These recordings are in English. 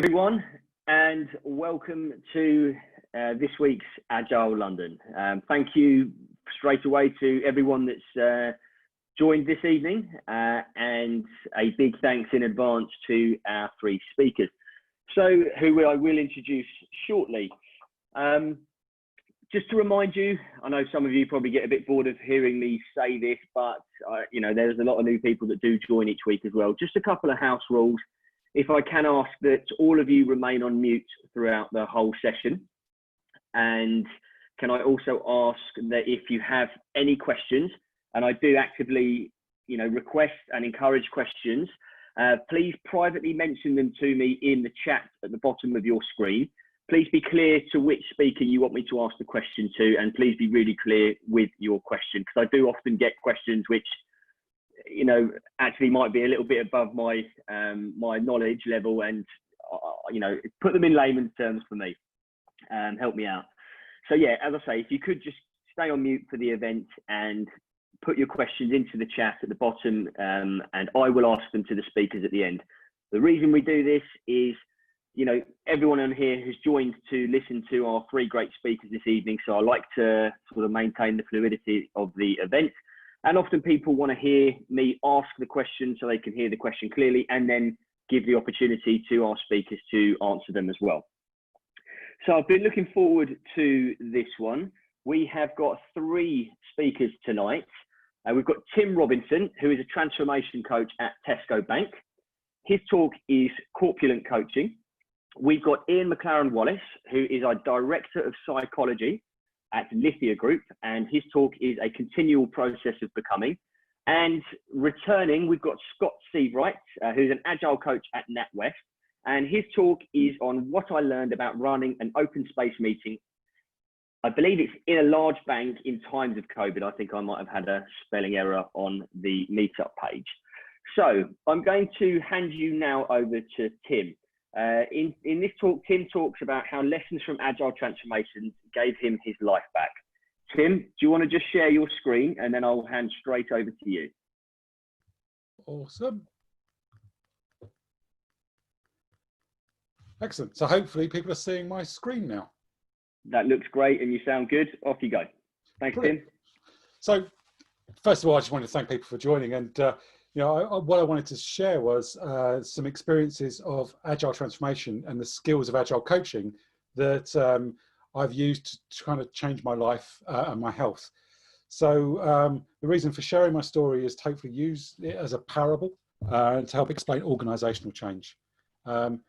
Everyone, and welcome to this week's Agile London. Thank you straight away to everyone that's joined this evening, and a big thanks in advance to our three speakers, who I will introduce shortly. Just to remind you, I know some of you probably get a bit bored of hearing me say this, but there's a lot of new people that do join each week as well. Just a couple of house rules. If I can ask that all of you remain on mute throughout the whole session. And can I also ask that if you have any questions, and I do actively, request and encourage questions, please privately mention them to me in the chat at the bottom of your screen. Please be clear to which speaker you want me to ask the question to, and please be really clear with your question, because I do often get questions which actually might be a little bit above my my knowledge level, and put them in layman's terms for me and help me out. So yeah, as I say, if you could just stay on mute for the event and put your questions into the chat at the bottom, and I will ask them to the speakers at the end. The reason we do this is, everyone on here has joined to listen to our three great speakers this evening, so I like to sort of maintain the fluidity of the event. And often people want to hear me ask the question so they can hear the question clearly, and then give the opportunity to our speakers to answer them as well. So I've been looking forward to this one. We have got three speakers tonight. We've got Tim Robinson, who is a transformation coach at Tesco Bank. His talk is Corpulent Coaching. We've got McLaren Wallace, who is our Director of Psychology at Lithia Group, and his talk is A Continual Process of Becoming. And returning, we've got Scott Seabright, who's an Agile coach at NatWest, and his talk is on what I learned about running an open space meeting. I believe it's in a large bank in times of COVID. I think I might have had a spelling error on the meetup page. So I'm going to hand you now over to Tim. In this talk, Tim talks about how lessons from Agile transformation gave him his life back. Tim, do you want to just share your screen, and then I'll hand straight over to you. Awesome. Excellent. So hopefully people are seeing my screen now. That looks great, and you sound good. Off you go. Thanks, Brilliant. Tim. So first of all, I just wanted to thank people for joining, and what I wanted to share was some experiences of Agile transformation and the skills of Agile coaching that I've used to kind of change my life and my health. So the reason for sharing my story is to hopefully use it as a parable to help explain organizational change. And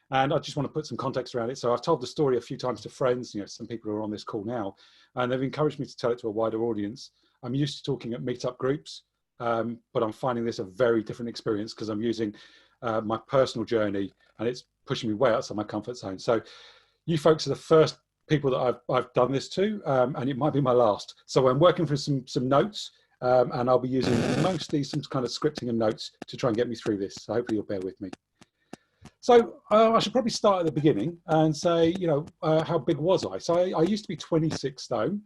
I just want to put some context around it. So I've told the story a few times to friends, some people who are on this call now, and they've encouraged me to tell it to a wider audience. I'm used to talking at meetup groups, but I'm finding this a very different experience because I'm using my personal journey, and it's pushing me way outside my comfort zone. So you folks are the first people that I've done this to, and it might be my last. So I'm working for some notes, and I'll be using mostly some kind of scripting and notes to try and get me through this. So hopefully you'll bear with me. So I should probably start at the beginning and say, how big was I? So I used to be 26 stone.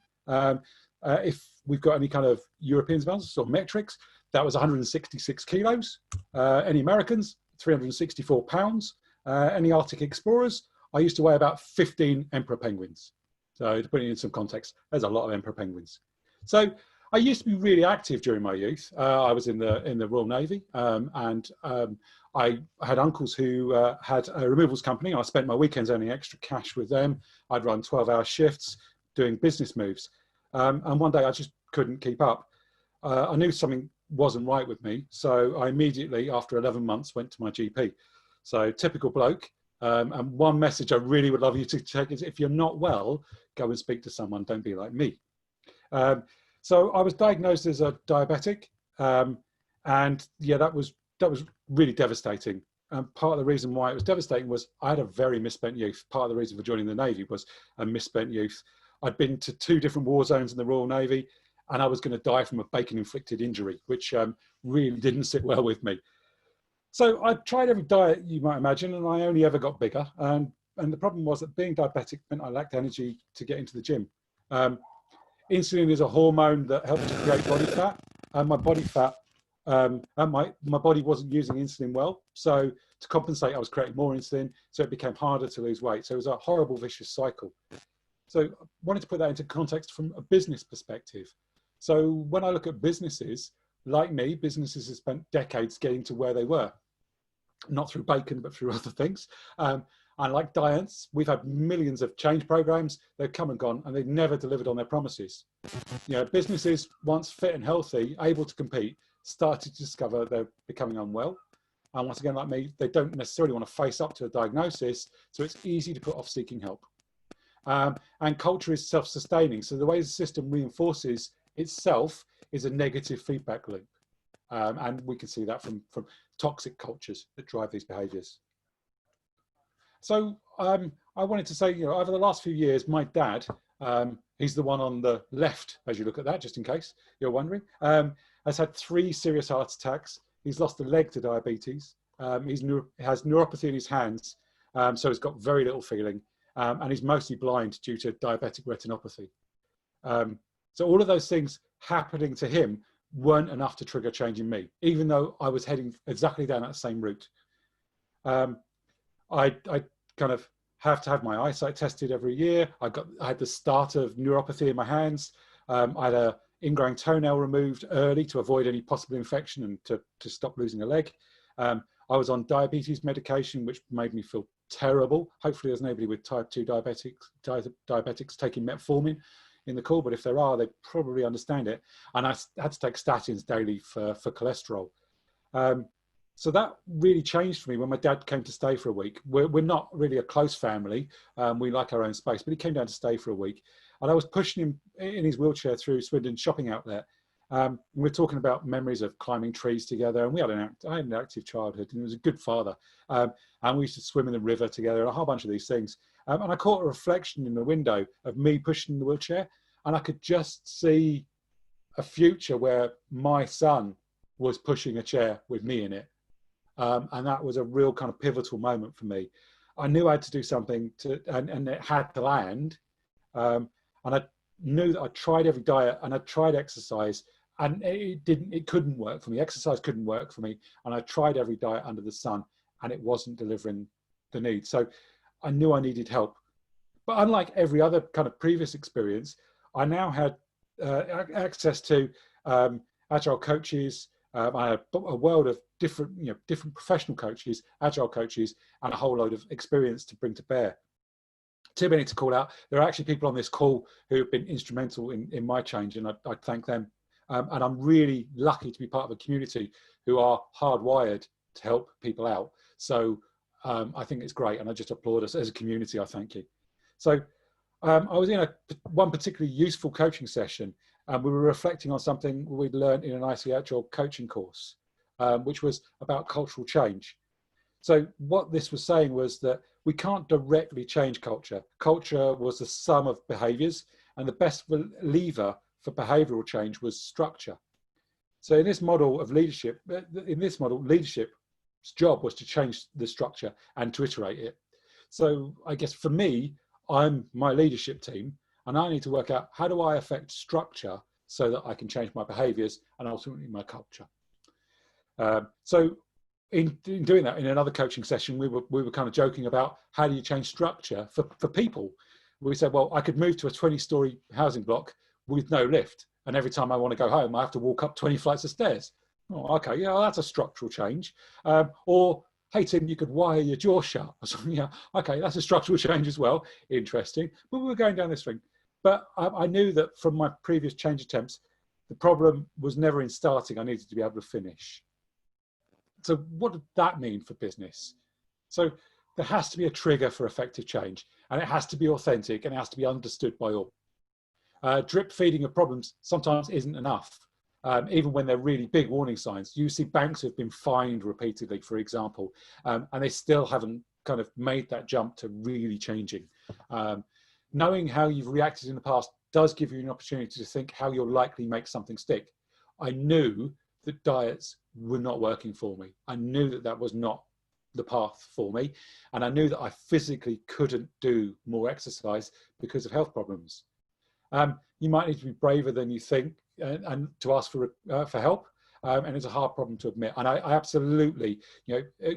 If we've got any kind of European amounts or metrics, that was 166 kilos. Any Americans, 364 pounds. Any Arctic explorers, I used to weigh about 15 emperor penguins. So to put it in some context, there's a lot of emperor penguins. So I used to be really active during my youth. I was in the Royal Navy, and I had uncles who had a removals company. I spent my weekends earning extra cash with them. I'd run 12-hour shifts doing business moves. And one day I just couldn't keep up. I knew something wasn't right with me. So I immediately, after 11 months, went to my GP. So typical bloke. And one message I really would love you to check is, if you're not well, go and speak to someone. Don't be like me. So I was diagnosed as a diabetic. And yeah, that was really devastating. And part of the reason why it was devastating was I had a very misspent youth. Part of the reason for joining the Navy was a misspent youth. I'd been to 2 different war zones in the Royal Navy, and I was going to die from a bacon-inflicted injury, which really didn't sit well with me. So I tried every diet you might imagine, and I only ever got bigger. And the problem was that being diabetic meant I lacked energy to get into the gym. Insulin is a hormone that helps to create body fat, and my body fat, and my body wasn't using insulin well. So to compensate, I was creating more insulin, so it became harder to lose weight. So it was a horrible, vicious cycle. So I wanted to put that into context from a business perspective. So when I look at businesses, like me, businesses have spent decades getting to where they were, not through bacon, but through other things. And like diets, we've had millions of change programs. They've come and gone, and they've never delivered on their promises. You know, businesses, once fit and healthy, able to compete, started to discover they're becoming unwell. And once again, like me, they don't necessarily want to face up to a diagnosis, so it's easy to put off seeking help. And culture is self-sustaining. So the way the system reinforces itself is a negative feedback loop. And we can see that from toxic cultures that drive these behaviors. So I wanted to say, you know, over the last few years, my dad, he's the one on the left, as you look at that, just in case you're wondering, has had 3 serious heart attacks. He's lost a leg to diabetes. He has neuropathy in his hands, so he's got very little feeling, and he's mostly blind due to diabetic retinopathy. So all of those things happening to him weren't enough to trigger change in me, even though I was heading exactly down that same route. I kind of have to have my eyesight tested every year. I had the start of neuropathy in my hands. I had a ingrowing toenail removed early to avoid any possible infection and to stop losing a leg. I was on diabetes medication, which made me feel terrible. Hopefully there's nobody with type 2 diabetics taking metformin in the call, but if there are, they probably understand it. And I had to take statins daily for cholesterol. So that really changed for me when my dad came to stay for a week. We're not really a close family. We like our own space, but he came down to stay for a week. And I was pushing him in his wheelchair through Swindon shopping outlet. We're talking about memories of climbing trees together. And I had an active childhood, and he was a good father. And we used to swim in the river together and a whole bunch of these things. And I caught a reflection in the window of me pushing the wheelchair. And I could just see a future where my son was pushing a chair with me in it. And that was a real kind of pivotal moment for me. I knew I had to do something and it had to land. And I knew that I tried every diet and I tried exercise, and it couldn't work for me. Exercise couldn't work for me. And I tried every diet under the sun, and it wasn't delivering the need. So I knew I needed help. But unlike every other kind of previous experience, I now had access to Agile coaches. I had a world of different professional coaches, Agile coaches, and a whole load of experience to bring to bear. Too many to call out. There are actually people on this call who have been instrumental in my change, and I thank them. And I'm really lucky to be part of a community who are hardwired to help people out. So I think it's great, and I just applaud us as a community. I thank you. So I was in one particularly useful coaching session, and we were reflecting on something we'd learned in an IC Agile coaching course, which was about cultural change. So what this was saying was that we can't directly change culture. Culture was the sum of behaviors, and the best lever for behavioral change was structure. So in this model of leadership, leadership's job was to change the structure and to iterate it. So I guess for me, I'm my leadership team, and I need to work out, how do I affect structure so that I can change my behaviors and ultimately my culture? So in doing that, in another coaching session, we were kind of joking about, how do you change structure for people? We said, well, I could move to a 20-story housing block with no lift, and every time I want to go home, I have to walk up 20 flights of stairs. Oh, okay, yeah, well, that's a structural change. Or, hey, Tim, you could wire your jaw shut or something. Yeah, okay, that's a structural change as well. Interesting. But we were going down this thing. But I knew that from my previous change attempts, the problem was never in starting. I needed to be able to finish. So what did that mean for business? So there has to be a trigger for effective change, and it has to be authentic, and it has to be understood by all. Drip feeding of problems sometimes isn't enough. Even when they're really big warning signs. You see banks who've been fined repeatedly, for example, and they still haven't kind of made that jump to really changing. Knowing how you've reacted in the past does give you an opportunity to think how you'll likely make something stick. I knew that diets were not working for me. I knew that that was not the path for me. And I knew that I physically couldn't do more exercise because of health problems. You might need to be braver than you think and to ask for help. and it's a hard problem to admit. And I absolutely,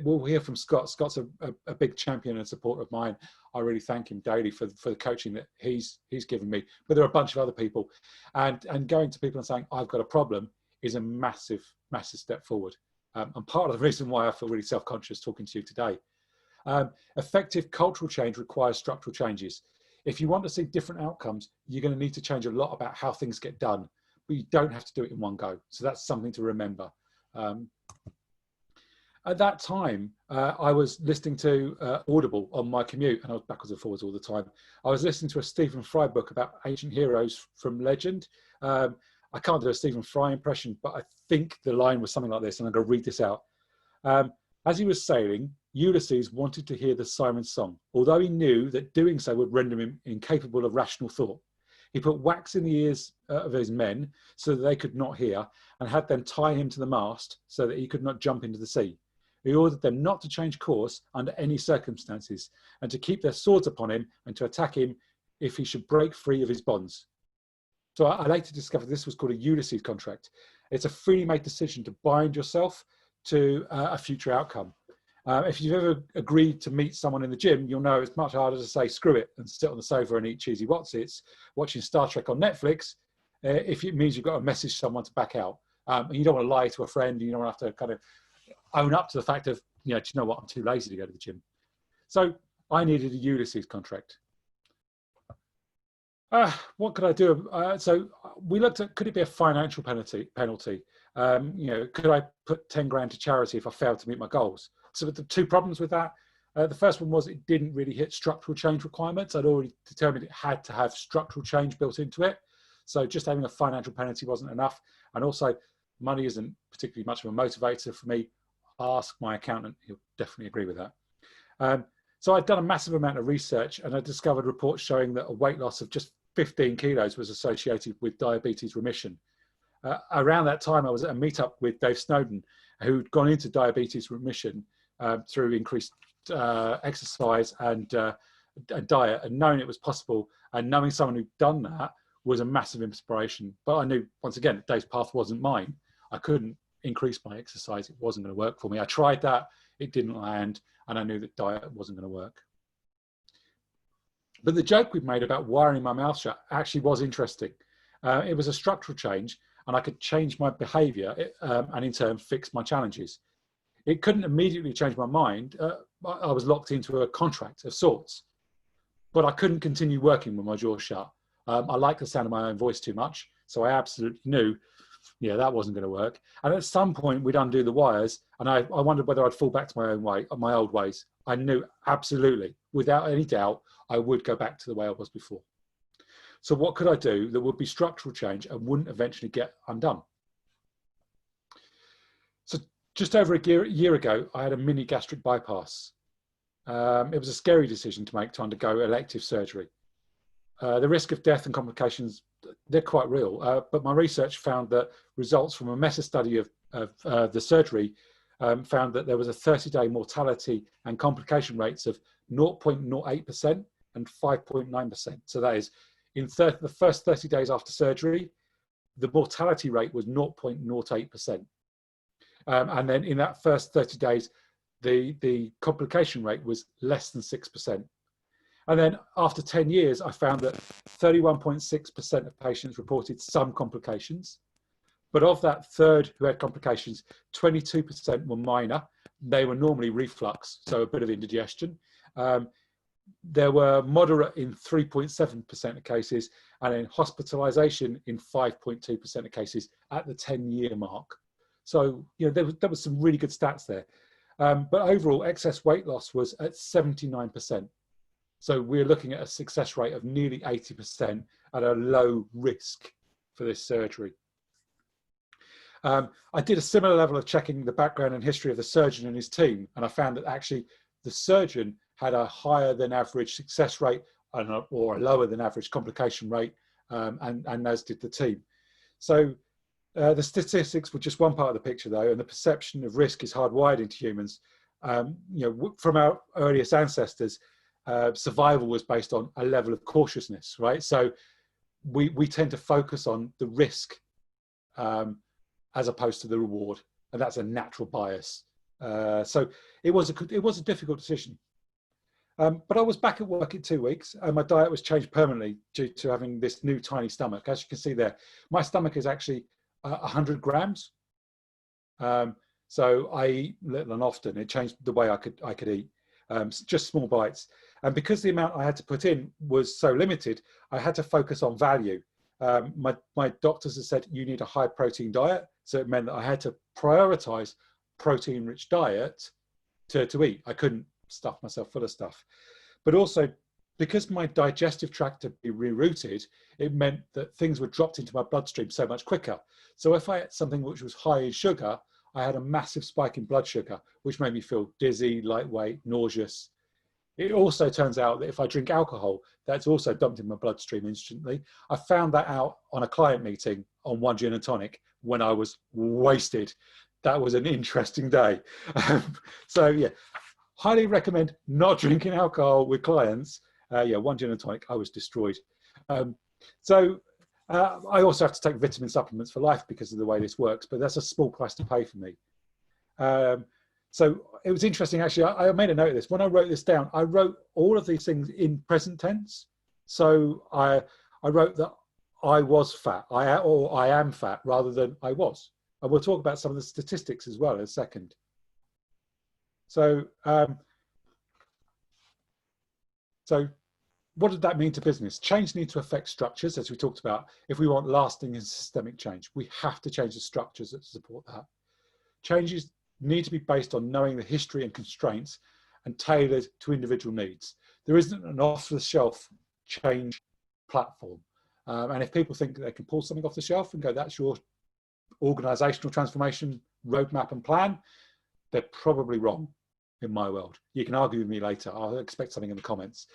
we'll hear from Scott. Scott's a big champion and supporter of mine. I really thank him daily for the coaching that he's given me. But there are a bunch of other people, and going to people and saying I've got a problem is a massive step forward. And part of the reason why I feel really self-conscious talking to you today. Effective cultural change requires structural changes. If you want to see different outcomes, you're going to need to change a lot about how things get done, but you don't have to do it in one go. So that's something to remember. At that time, I was listening to Audible on my commute, and I was backwards and forwards all the time. I was listening to a Stephen Fry book about ancient heroes from legend. I can't do a Stephen Fry impression, but I think the line was something like this, and I'm going to read this out. As he was sailing, Ulysses wanted to hear the siren's song, although he knew that doing so would render him incapable of rational thought. He put wax in the ears of his men so that they could not hear, and had them tie him to the mast so that he could not jump into the sea. He ordered them not to change course under any circumstances, and to keep their swords upon him and to attack him if he should break free of his bonds. So I later discovered this was called a Ulysses contract. It's a freely made decision to bind yourself to a future outcome. If you've ever agreed to meet someone in the gym, you'll know it's much harder to say screw it and sit on the sofa and eat cheesy Wotsits watching Star Trek on Netflix if it means you've got to message someone to back out. And you don't want to lie to a friend, you don't want to have to kind of own up to the fact of, do you know what, I'm too lazy to go to the gym. So I needed a Ulysses contract. What could I do? So we looked at, could it be a financial penalty? Could I put 10 grand to charity if I failed to meet my goals? So the two problems with that, the first one was it didn't really hit structural change requirements. I'd already determined it had to have structural change built into it. So just having a financial penalty wasn't enough. And also money isn't particularly much of a motivator for me. Ask my accountant, he'll definitely agree with that. So I'd done a massive amount of research, and I discovered reports showing that a weight loss of just 15 kilos was associated with diabetes remission. Around that time, I was at a meetup with Dave Snowden, who'd gone into diabetes remission through increased exercise and diet, and knowing it was possible, and knowing someone who'd done that was a massive inspiration. But I knew, once again, Dave's path wasn't mine. I couldn't increase my exercise. It wasn't going to work for me. I tried that, it didn't land, and I knew that diet wasn't going to work. But the joke we've made about wiring my mouth shut actually was interesting. It was a structural change, and I could change my behavior and in turn fix my challenges. It couldn't immediately change my mind. I was locked into a contract of sorts, but I couldn't continue working with my jaw shut. I like the sound of my own voice too much, so I absolutely knew, that wasn't going to work. And at some point we'd undo the wires, and I wondered whether I'd fall back to my old ways. I knew absolutely, without any doubt, I would go back to the way I was before. So what could I do that would be structural change and wouldn't eventually get undone? So just over a year ago, I had a mini gastric bypass. It was a scary decision to make, to undergo elective surgery. The risk of death and complications, they're quite real, but my research found that results from a meta-study of the surgery found that there was a 30-day mortality and complication rates of 0.08% and 5.9%. So that is, in the first 30 days after surgery, the mortality rate was 0.08%. And then in that first 30 days, the complication rate was less than 6%. And then after 10 years, I found that 31.6% of patients reported some complications. But of that third who had complications, 22% were minor. They were normally reflux, so a bit of indigestion. There were moderate in 3.7% of cases, and in hospitalization in 5.2% of cases at the 10-year mark. So, there was some really good stats there. But overall, excess weight loss was at 79%. So we're looking at a success rate of nearly 80% at a low risk for this surgery. I did a similar level of checking the background and history of the surgeon and his team, and I found that actually the surgeon had a higher than average success rate or a lower than average complication rate, and as did the team. So the statistics were just one part of the picture though, and the perception of risk is hardwired into humans. From our earliest ancestors, survival was based on a level of cautiousness, right? So we tend to focus on the risk as opposed to the reward. And that's a natural bias. So it was a difficult decision. But I was back at work in 2 weeks, and my diet was changed permanently due to having this new tiny stomach. As you can see there, my stomach is actually 100 grams. So I eat little and often. It changed the way I could eat, just small bites. And because the amount I had to put in was so limited, I had to focus on value. My doctors have said you need a high protein diet. So it meant that I had to prioritize protein rich diet to eat. I couldn't stuff myself full of stuff. But also, because my digestive tract had been rerouted, it meant that things were dropped into my bloodstream so much quicker. So if I ate something which was high in sugar, I had a massive spike in blood sugar, which made me feel dizzy, lightweight, nauseous. It also turns out that if I drink alcohol, that's also dumped in my bloodstream instantly. I found that out on a client meeting on one gin and tonic when I was wasted. That was an interesting day. So yeah, highly recommend not drinking alcohol with clients. Yeah, one gin and tonic, I was destroyed. I also have to take vitamin supplements for life because of the way this works, but that's a small price to pay for me. So it was interesting, actually. I made a note of this. When I wrote this down, I wrote all of these things in present tense. So I wrote that I was fat, or I am fat, rather than I was. And we'll talk about some of the statistics as well in a second. So what did that mean to business? Change needs to affect structures, as we talked about. If we want lasting and systemic change, we have to change the structures that support that. Changes need to be based on knowing the history and constraints and tailored to individual needs. There isn't an off-the-shelf change platform. And if people think they can pull something off the shelf and go, that's your organizational transformation roadmap and plan, they're probably wrong in my world. You can argue with me later. I'll expect something in the comments.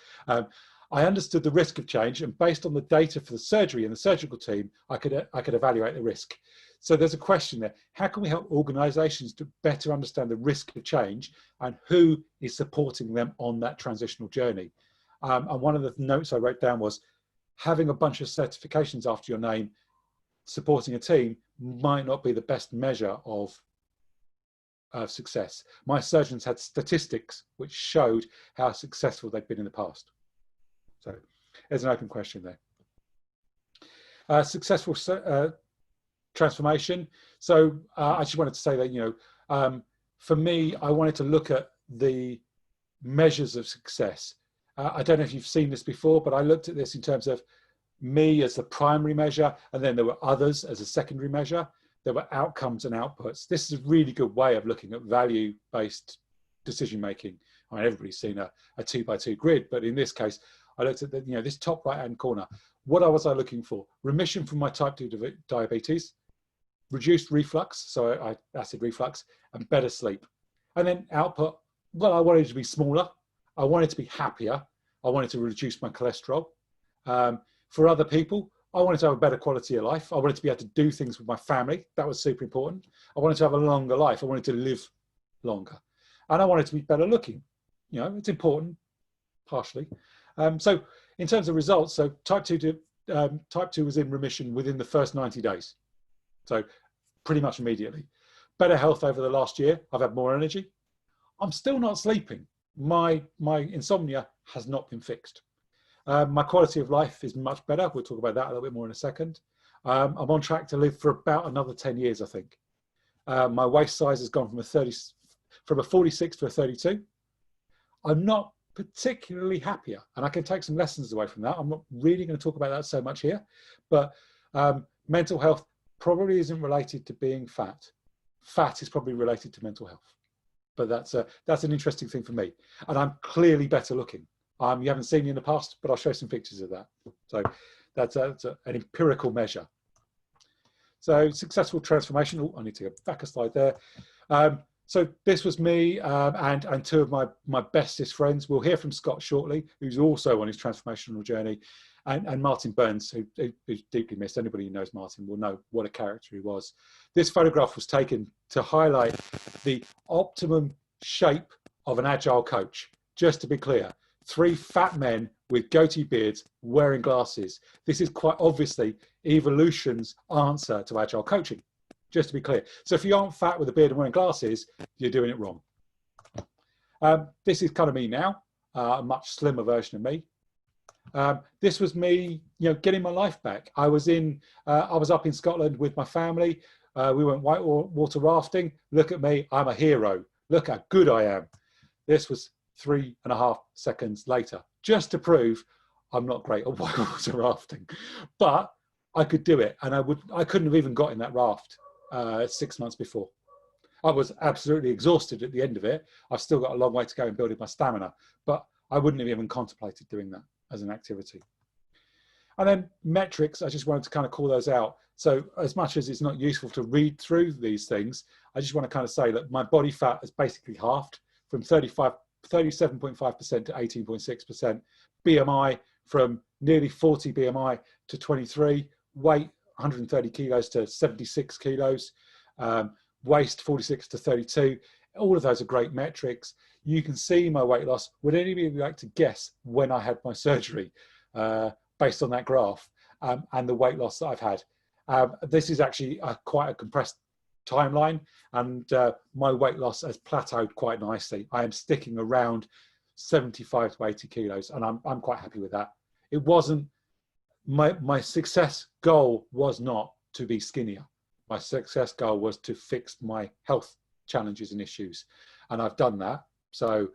I understood the risk of change, and based on the data for the surgery and the surgical team, I could evaluate the risk. So there's a question there. How can we help organizations to better understand the risk of change and who is supporting them on that transitional journey? And one of the notes I wrote down was having a bunch of certifications after your name supporting a team might not be the best measure of success. My surgeons had statistics which showed how successful they'd been in the past. So there's an open question there. Successful transformation. So I just wanted to say that, for me, I wanted to look at the measures of success. I don't know if you've seen this before, but I looked at this in terms of me as the primary measure, and then there were others as a secondary measure. There were outcomes and outputs. This is a really good way of looking at value-based decision-making. I mean, everybody's seen a 2x2 grid, but in this case, I looked at this top right-hand corner. What was I looking for? Remission from my type 2 diabetes, reduced reflux, so acid reflux, and better sleep. And then output, well, I wanted it to be smaller. I wanted to be happier. I wanted to reduce my cholesterol. For other people, I wanted to have a better quality of life. I wanted to be able to do things with my family. That was super important. I wanted to have a longer life. I wanted to live longer. And I wanted to be better looking. It's important, partially. So in terms of results, so type 2 was in remission within the first 90 days. So pretty much immediately. Better health over the last year. I've had more energy. I'm still not sleeping. My insomnia has not been fixed. My quality of life is much better. We'll talk about that a little bit more in a second. I'm on track to live for about another 10 years, I think. My waist size has gone from a 46 to a 32. I'm not particularly happier, and I can take some lessons away from that. I'm not really going to talk about that so much here, but mental health probably isn't related to being fat. Fat is probably related to mental health, but that's an interesting thing for me. And I'm clearly better looking. You haven't seen me in the past, but I'll show some pictures of that. So that's an empirical measure. So successful transformation. Oh, I need to go back a slide there. So this was me and two of my bestest friends. We'll hear from Scott shortly, who's also on his transformational journey, and Martin Burns, who's deeply missed. Anybody who knows Martin will know what a character he was. This photograph was taken to highlight the optimum shape of an agile coach. Just to be clear, 3 fat men with goatee beards wearing glasses. This is quite obviously evolution's answer to agile coaching. just to be clear. So if you aren't fat with a beard and wearing glasses, you're doing it wrong. This is kind of me now, a much slimmer version of me. This was me, getting my life back. I was up in Scotland with my family. We went whitewater rafting. Look at me, I'm a hero. Look how good I am. This was 3.5 seconds later, just to prove I'm not great at whitewater rafting, but I could do it. And I couldn't have even got in that raft 6 months before. I was absolutely exhausted at the end of it. I've still got a long way to go in building my stamina, but I wouldn't have even contemplated doing that as an activity. And then metrics, I just wanted to kind of call those out. So as much as it's not useful to read through these things, I just want to kind of say that my body fat has basically halved from 37.5% to 18.6%. BMI from nearly 40 BMI to 23. Weight 130 kilos to 76 kilos. Waist 46 to 32. All of those are great metrics. You can see my weight loss. Would anybody like to guess when I had my surgery based on that graph and the weight loss that I've had? This is actually quite a compressed timeline, and my weight loss has plateaued quite nicely. I am sticking around 75 to 80 kilos, and I'm quite happy with that. It wasn't, my success goal was not to be skinnier. My success goal was to fix my health challenges and issues, and I've done that. So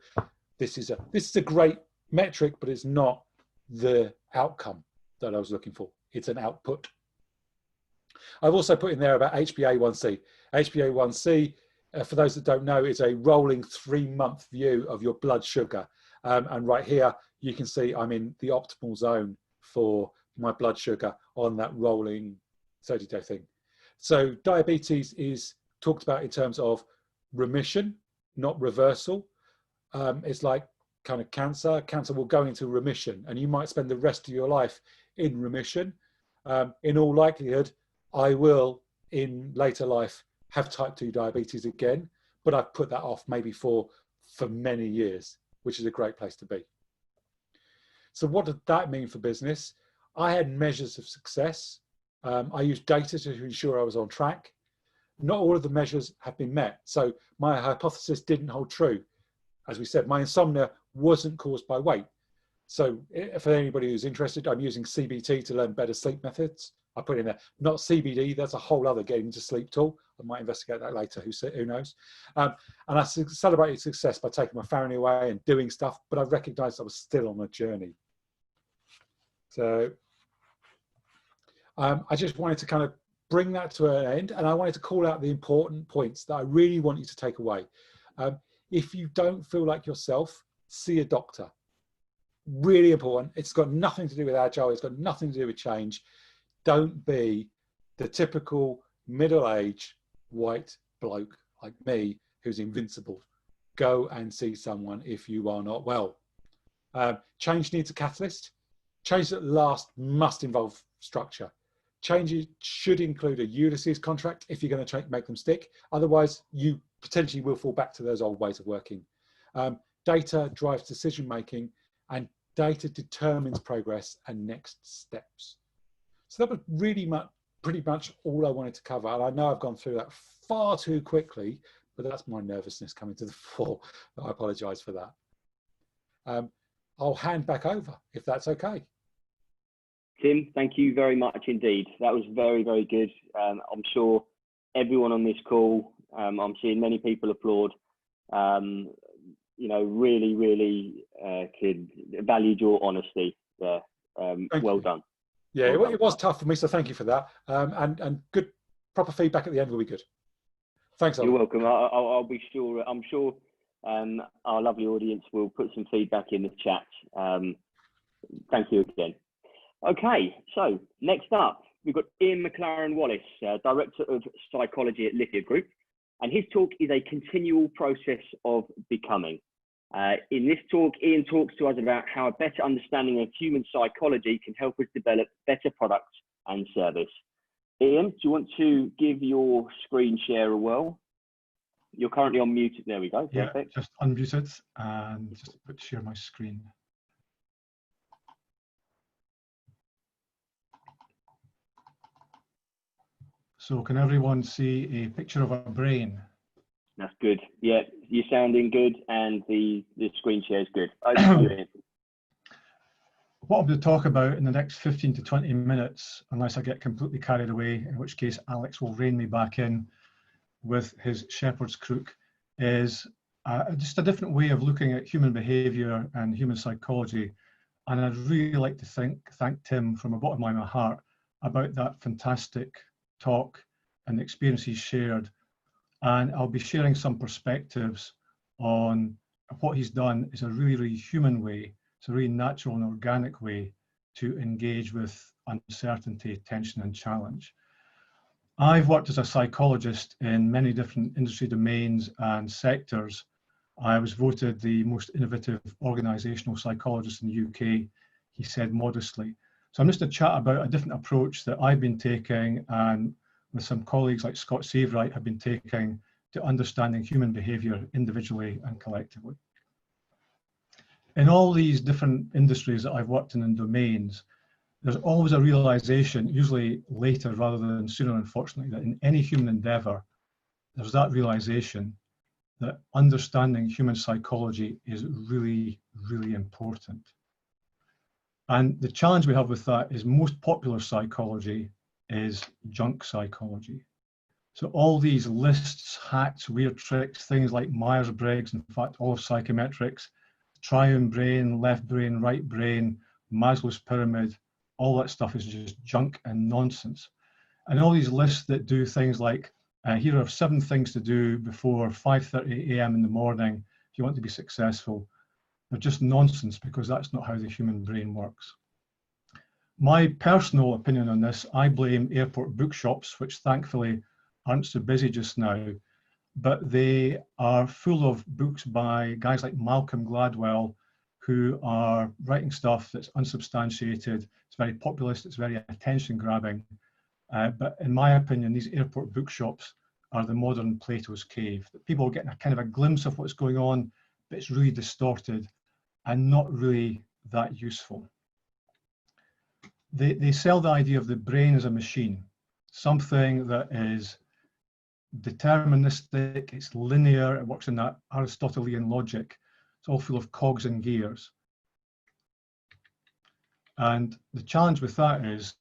this is a great metric, but it's not the outcome that I was looking for. It's an output. I've also put in there about HbA1c. HbA1c, for those that don't know, is a rolling 3-month view of your blood sugar. And right here, you can see I'm in the optimal zone for my blood sugar on that rolling 30-day thing. So diabetes is talked about in terms of remission, not reversal. It's like kind of cancer. Cancer will go into remission, and you might spend the rest of your life in remission. In all likelihood, I will, in later life, have type 2 diabetes again, but I've put that off maybe for many years, which is a great place to be. So what did that mean for business? I had measures of success. I used data to ensure I was on track. Not all of the measures have been met. So my hypothesis didn't hold true. As we said, my insomnia wasn't caused by weight. So for anybody who's interested, I'm using CBT to learn better sleep methods. I put in there, not CBD, that's a whole other getting to sleep tool. I might investigate that later, who knows. And I celebrated success by taking my family away and doing stuff, but I recognized I was still on a journey. So I just wanted to kind of bring that to an end, and I wanted to call out the important points that I really want you to take away. If you don't feel like yourself, see a doctor. Really important. It's got nothing to do with Agile. It's got nothing to do with change. Don't be the typical middle-aged white bloke like me who's invincible. Go and see someone if you are not well. Change needs a catalyst. Change that lasts must involve structure. Changes should include a Ulysses contract if you're going to make them stick. Otherwise, you potentially will fall back to those old ways of working. Data drives decision-making, and data determines progress and next steps. So that was really pretty much all I wanted to cover. And I know I've gone through that far too quickly, but that's my nervousness coming to the fore. I apologize for that. I'll hand back over if that's okay. Tim, thank you very much indeed. That was very, very good. I'm sure everyone on this call, I'm seeing many people applaud, really, really valued your honesty there. Well done. Yeah, it was tough for me, so thank you for that. And good, proper feedback at the end will be good. Thanks, Ollie. You're welcome. I'll be sure. I'm sure our lovely audience will put some feedback in the chat. Thank you again. Okay, so next up, we've got McLaren Wallace, Director of Psychology at Lithia Group, and his talk is a continual process of becoming. In this talk, Ian talks to us about how a better understanding of human psychology can help us develop better products and service. Ian, do you want to give your screen share a whirl? You're currently on mute. There we go. Yeah, perfect. just unmute it and just share my screen. So can everyone see a picture of a brain? That's good. Yeah, you're sounding good, and the screen share is good. Over to you, Ian. What I'm going to talk about in the next 15 to 20 minutes, unless I get completely carried away, in which case Alex will rein me back in with his shepherd's crook, is just a different way of looking at human behavior and human psychology. And I'd really like to thank Tim from the bottom of my heart about that fantastic talk and the experience he shared. And I'll be sharing some perspectives on what he's done is a really, really human way. It's a really natural and organic way to engage with uncertainty, tension, and challenge. I've worked as a psychologist in many different industry domains and sectors. I was voted the most innovative organizational psychologist in the UK, he said modestly. So I'm just going to chat about a different approach that I've been taking and with some colleagues like Scott Saveright have been taking to understanding human behavior individually and collectively. In all these different industries that I've worked in and domains, there's always a realization, usually later rather than sooner, unfortunately, that in any human endeavor, there's that realization that understanding human psychology is really, really important. And the challenge we have with that is most popular psychology is junk psychology. So all these lists, hacks, weird tricks, things like Myers-Briggs, in fact, all of psychometrics, triune brain, left brain, right brain, Maslow's pyramid, all that stuff is just junk and nonsense. And all these lists that do things like, here are 7 things to do before 5:30 a.m. in the morning if you want to be successful, they're just nonsense because that's not how the human brain works. My personal opinion on this, I blame airport bookshops, which thankfully aren't so busy just now, but they are full of books by guys like Malcolm Gladwell, who are writing stuff that's unsubstantiated, it's very populist, it's very attention grabbing. But in my opinion, these airport bookshops are the modern Plato's cave. People are getting a kind of a glimpse of what's going on, but it's really distorted and not really that useful. They sell the idea of the brain as a machine, something that is deterministic, it's linear, it works in that Aristotelian logic. It's all full of cogs and gears. And the challenge with that is,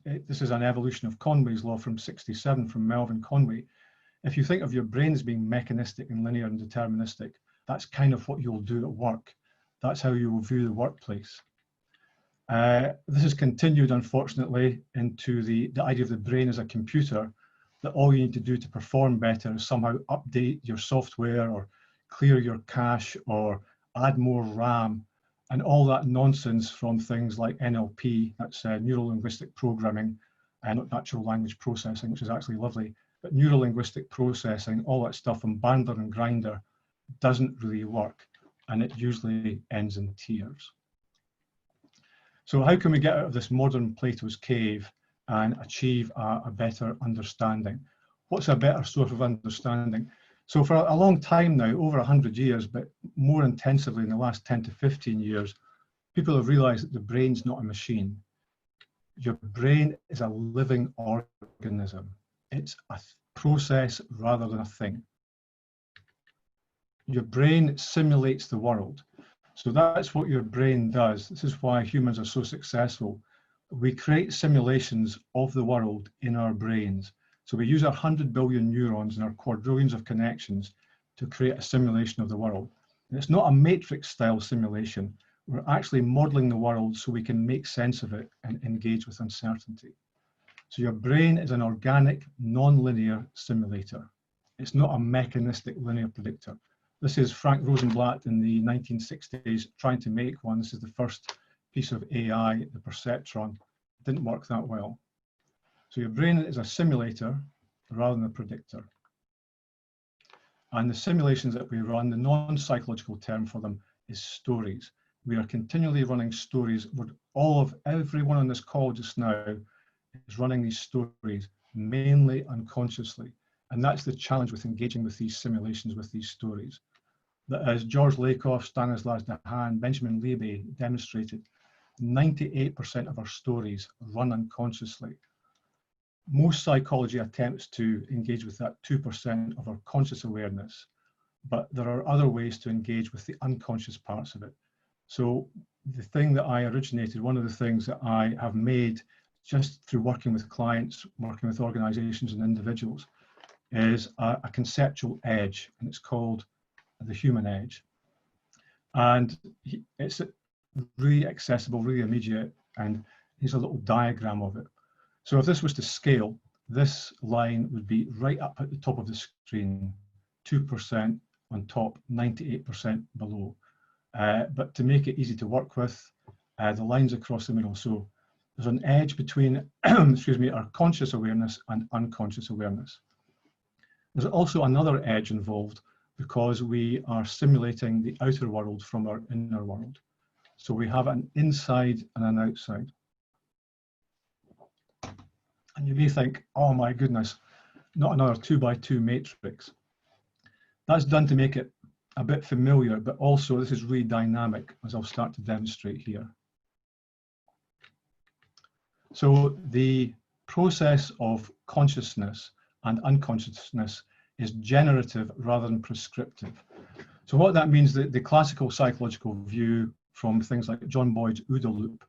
this is an evolution of Conway's law from '67 from Melvin Conway. If you think of your brain as being mechanistic and linear and deterministic, that's kind of what you'll do at work. That's how you will view the workplace. This has continued, unfortunately, into the idea of the brain as a computer, that all you need to do to perform better is somehow update your software or clear your cache or add more RAM, and all that nonsense from things like NLP, that's neuro-linguistic programming, and not natural language processing, which is actually lovely, but neuro-linguistic processing, all that stuff from Bandler and Grinder doesn't really work, and it usually ends in tears. So how can we get out of this modern Plato's cave and achieve a better understanding? What's a better sort of understanding? So for a long time now, over 100 years, but more intensively in the last 10 to 15 years, people have realized that the brain's not a machine. Your brain is a living organism. It's a process rather than a thing. Your brain simulates the world. So that's what your brain does. This is why humans are so successful. We create simulations of the world in our brains. So we use our 100 billion neurons and our quadrillions of connections to create a simulation of the world. And it's not a matrix style simulation. We're actually modeling the world so we can make sense of it and engage with uncertainty. So your brain is an organic, non-linear simulator. It's not a mechanistic linear predictor. This is Frank Rosenblatt in the 1960s trying to make one. This is the first piece of AI, the perceptron. It didn't work that well. So your brain is a simulator rather than a predictor. And the simulations that we run, the non-psychological term for them is stories. We are continually running stories. Everyone on this call just now is running these stories, mainly unconsciously. And that's the challenge with engaging with these simulations, with these stories. That as George Lakoff, Stanislas Dehaene, Benjamin Libet demonstrated, 98% of our stories run unconsciously. most psychology attempts to engage with that 2% of our conscious awareness, but there are other ways to engage with the unconscious parts of it. So the thing that I originated, one of the things that I have made just through working with clients, working with organizations and individuals, is a conceptual edge, and it's called the human edge. And it's really accessible, really immediate, and here's a little diagram of it. So if this was to scale, this line would be right up at the top of the screen, 2% on top, 98% below. But to make it easy to work with, the lines across the middle. So there's an edge between, excuse me, our conscious awareness and unconscious awareness. There's also another edge involved because we are simulating the outer world from our inner world. So we have an inside and an outside. And you may think, oh my goodness, not another 2x2 matrix. That's done to make it a bit familiar, but also this is really dynamic, as I'll start to demonstrate here. So the process of consciousness and unconsciousness is generative rather than prescriptive. So what that means, the classical psychological view from things like John Boyd's OODA loop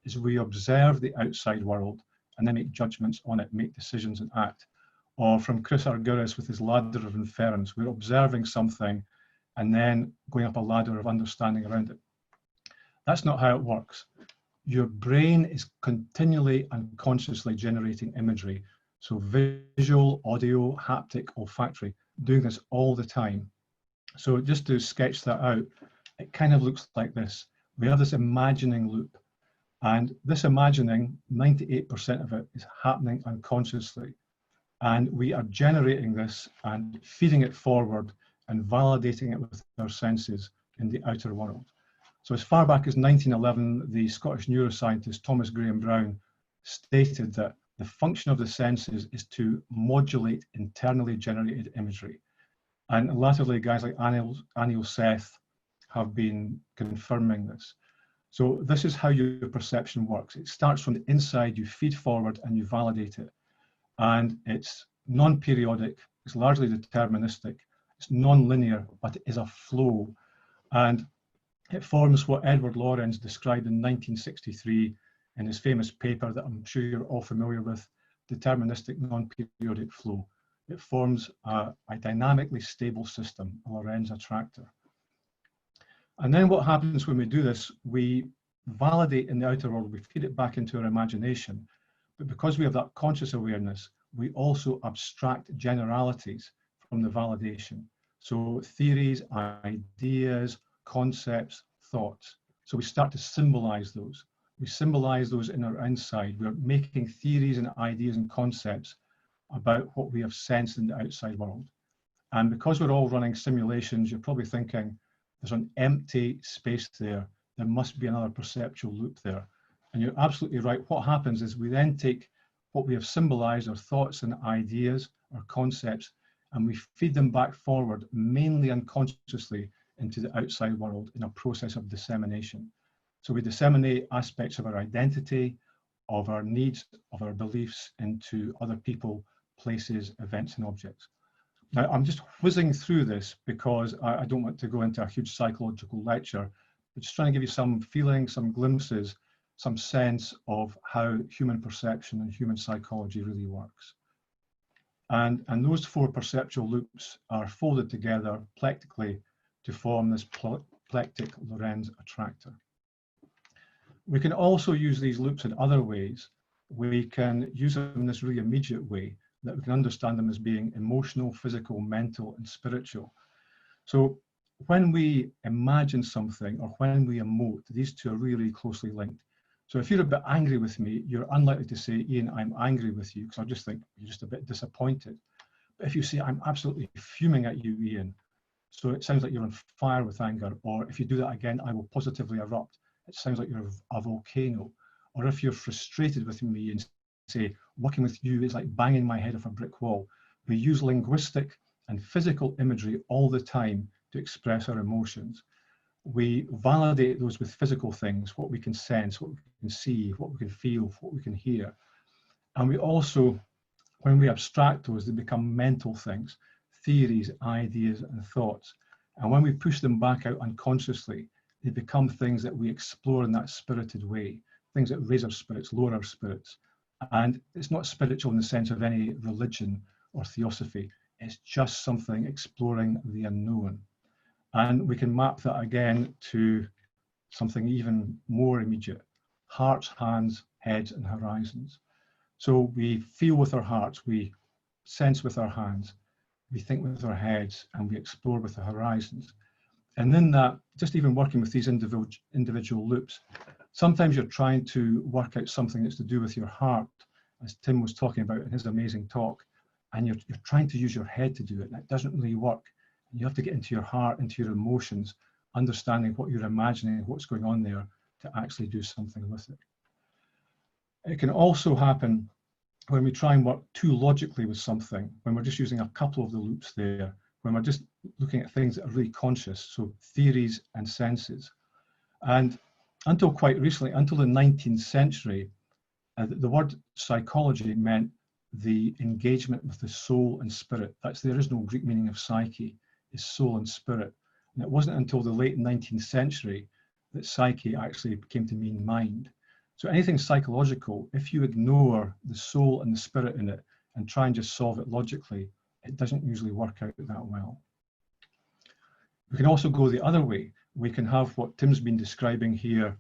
is we observe the outside world and then make judgments on it, make decisions and act. Or from Chris Argyris with his ladder of inference, we're observing something and then going up a ladder of understanding around it. That's not how it works. Your brain is continually unconsciously generating imagery. So visual, audio, haptic, olfactory, doing this all the time. So just to sketch that out, it kind of looks like this. We have this imagining loop. And this imagining, 98% of it is happening unconsciously. And we are generating this and feeding it forward and validating it with our senses in the outer world. So as far back as 1911, the Scottish neuroscientist Thomas Graham Brown stated that the function of the senses is to modulate internally generated imagery. And latterly, guys like Anil Seth have been confirming this. So this is how your perception works. It starts from the inside, you feed forward and you validate it. And it's non-periodic, it's largely deterministic, it's non-linear, but it is a flow. And it forms what Edward Lorenz described in 1963 in his famous paper that I'm sure you're all familiar with, Deterministic Non-Periodic Flow. It forms a dynamically stable system, a Lorenz attractor. And then what happens when we do this, we validate in the outer world, we feed it back into our imagination. But because we have that conscious awareness, we also abstract generalities from the validation. So theories, ideas, concepts, thoughts. So we start to symbolize those. We symbolize those in our inside. We're making theories and ideas and concepts about what we have sensed in the outside world. And because we're all running simulations, you're probably thinking, there's an empty space there. There must be another perceptual loop there. And you're absolutely right. What happens is we then take what we have symbolized, our thoughts and ideas, our concepts, and we feed them back forward, mainly unconsciously, into the outside world in a process of dissemination. So we disseminate aspects of our identity, of our needs, of our beliefs into other people, places, events, and objects. Now, I'm just whizzing through this because I don't want to go into a huge psychological lecture, but just trying to give you some feeling, some glimpses, some sense of how human perception and human psychology really works. And those four perceptual loops are folded together plectically to form this plectic Lorenz attractor. We can also use these loops in other ways. We can use them in this really immediate way, that we can understand them as being emotional, physical, mental, and spiritual. So when we imagine something or when we emote, these two are really closely linked. So if you're a bit angry with me, you're unlikely to say, Ian, I'm angry with you, because I'll just think you're just a bit disappointed. But if you say, I'm absolutely fuming at you, Ian, so it sounds like you're on fire with anger, or if you do that again, I will positively erupt. It sounds like you're a volcano. Or if you're frustrated with me and say, working with you is like banging my head off a brick wall. We use linguistic and physical imagery all the time to express our emotions. We validate those with physical things, what we can sense, what we can see, what we can feel, what we can hear. And we also When we abstract those, they become mental things, theories, ideas, and thoughts. And when we push them back out unconsciously, they become things that we explore in that spirited way, things that raise our spirits, lower our spirits. And it's not spiritual in the sense of any religion or theosophy. It's just something exploring the unknown. And we can map that again to something even more immediate: hearts, hands, heads, and horizons. So we feel with our hearts, we sense with our hands, we think with our heads, and we explore with the horizons. And in that, just even working with these individual loops, sometimes you're trying to work out something that's to do with your heart, as Tim was talking about in his amazing talk, and you're trying to use your head to do it, and it doesn't really work. You have to get into your heart, into your emotions, understanding what you're imagining, what's going on there, to actually do something with it. It can also happen when we try and work too logically with something, when we're just using a couple of the loops there, when we're just looking at things that are really conscious, so theories and senses. And until quite recently, until the 19th century, the word psychology meant the engagement with the soul and spirit. That's the original Greek meaning of psyche, is soul and spirit. And it wasn't until the late 19th century that psyche actually came to mean mind. So anything psychological, if you ignore the soul and the spirit in it and try and just solve it logically, it doesn't usually work out that well. We can also go the other way. We can have what Tim's been describing here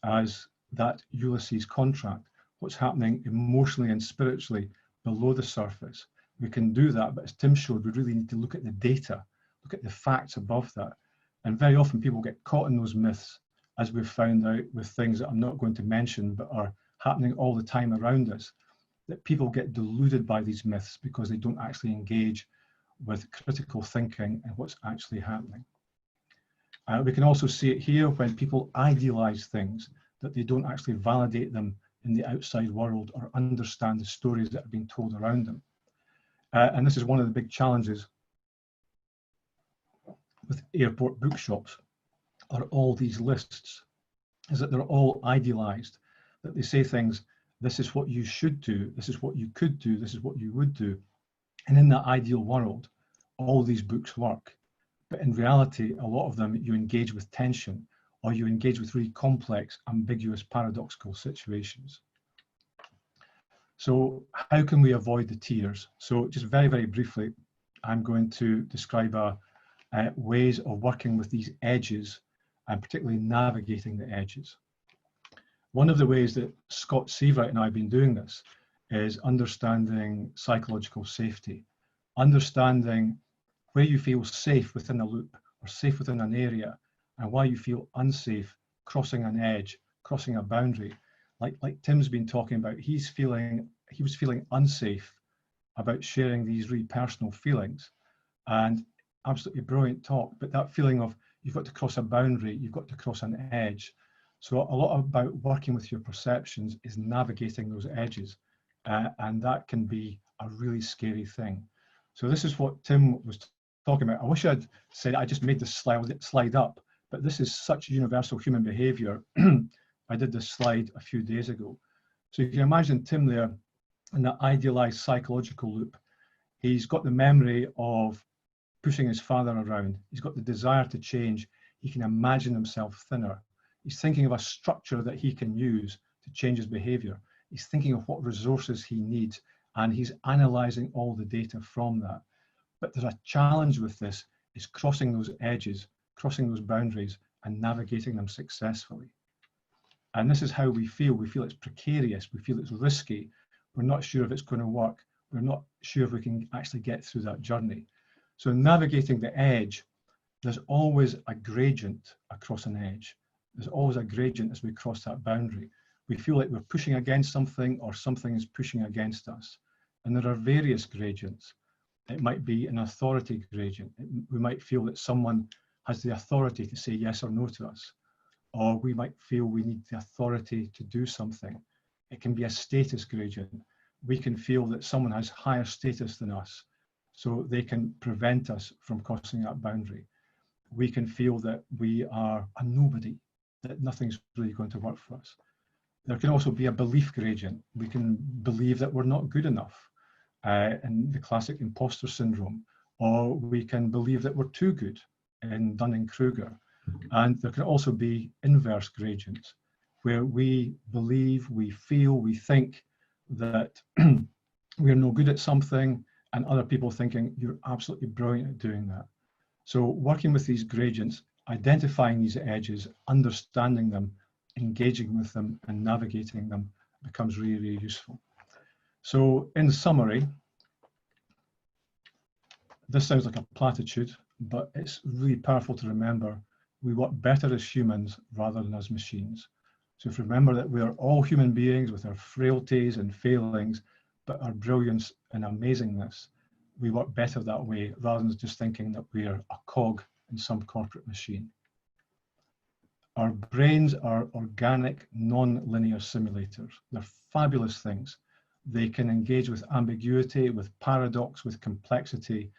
as that Ulysses contract, what's happening emotionally and spiritually below the surface. We can do that, but as Tim showed, we really need to look at the data, look at the facts above that. And very often people get caught in those myths, as we've found out with things that I'm not going to mention, but are happening all the time around us, that people get deluded by these myths because they don't actually engage with critical thinking and what's actually happening. We can also see it here when people idealize things, that they don't actually validate them in the outside world or understand the stories that are being told around them. And this is one of the big challenges with airport bookshops, are all these lists, is that they're all idealized, that they say things, this is what you should do, this is what you could do, this is what you would do. And in that ideal world, all these books work. But in reality, a lot of them, you engage with tension, or you engage with really complex, ambiguous, paradoxical situations. So how can we avoid the tiers? So just very, very briefly, I'm going to describe ways of working with these edges, and particularly navigating the edges. One of the ways that Scott Seavright and I have been doing this is understanding psychological safety, understanding where you feel safe within a loop or safe within an area, and why you feel unsafe crossing an edge, crossing a boundary. Like Tim's been talking about, he was feeling unsafe about sharing these really personal feelings, and absolutely brilliant talk, but that feeling of you've got to cross a boundary, you've got to cross an edge. So a lot about working with your perceptions is navigating those edges, and that can be a really scary thing. So this is what Tim was talking about. I wish I'd said I just made this slide up, but this is such universal human behavior. I did this slide a few days ago. So you can imagine Tim there in that idealized psychological loop. He's got the memory of pushing his father around. He's got the desire to change. He can imagine himself thinner. He's thinking of a structure that he can use to change his behavior. He's thinking of what resources he needs, and he's analyzing all the data from that. But there's a challenge with this, is crossing those edges, crossing those boundaries, and navigating them successfully. And this is how we feel. We feel it's precarious. We feel it's risky. We're not sure if it's going to work. We're not sure if we can actually get through that journey. So navigating the edge, there's always a gradient across an edge. There's always a gradient as we cross that boundary. We feel like we're pushing against something, or something is pushing against us. And there are various gradients. It might be an authority gradient. We might feel that someone has the authority to say yes or no to us. Or we might feel we need the authority to do something. It can be a status gradient. We can feel that someone has higher status than us, so they can prevent us from crossing that boundary. We can feel that we are a nobody, that nothing's really going to work for us. There can also be a belief gradient. We can believe that we're not good enough. and the classic imposter syndrome, or we can believe that we're too good in Dunning-Kruger. And there can also be inverse gradients, where we believe, we feel, we think that we're no good at something, and other people thinking you're absolutely brilliant at doing that. So working with these gradients, identifying these edges, understanding them, engaging with them, and navigating them becomes really, really useful. So in summary, this sounds like a platitude, but it's really powerful to remember we work better as humans rather than as machines. So if we remember that we are all human beings with our frailties and failings, but our brilliance and amazingness, we work better that way rather than just thinking that we are a cog in some corporate machine. Our brains are organic, non-linear simulators. They're fabulous things. They can engage with ambiguity, with paradox, with complexity,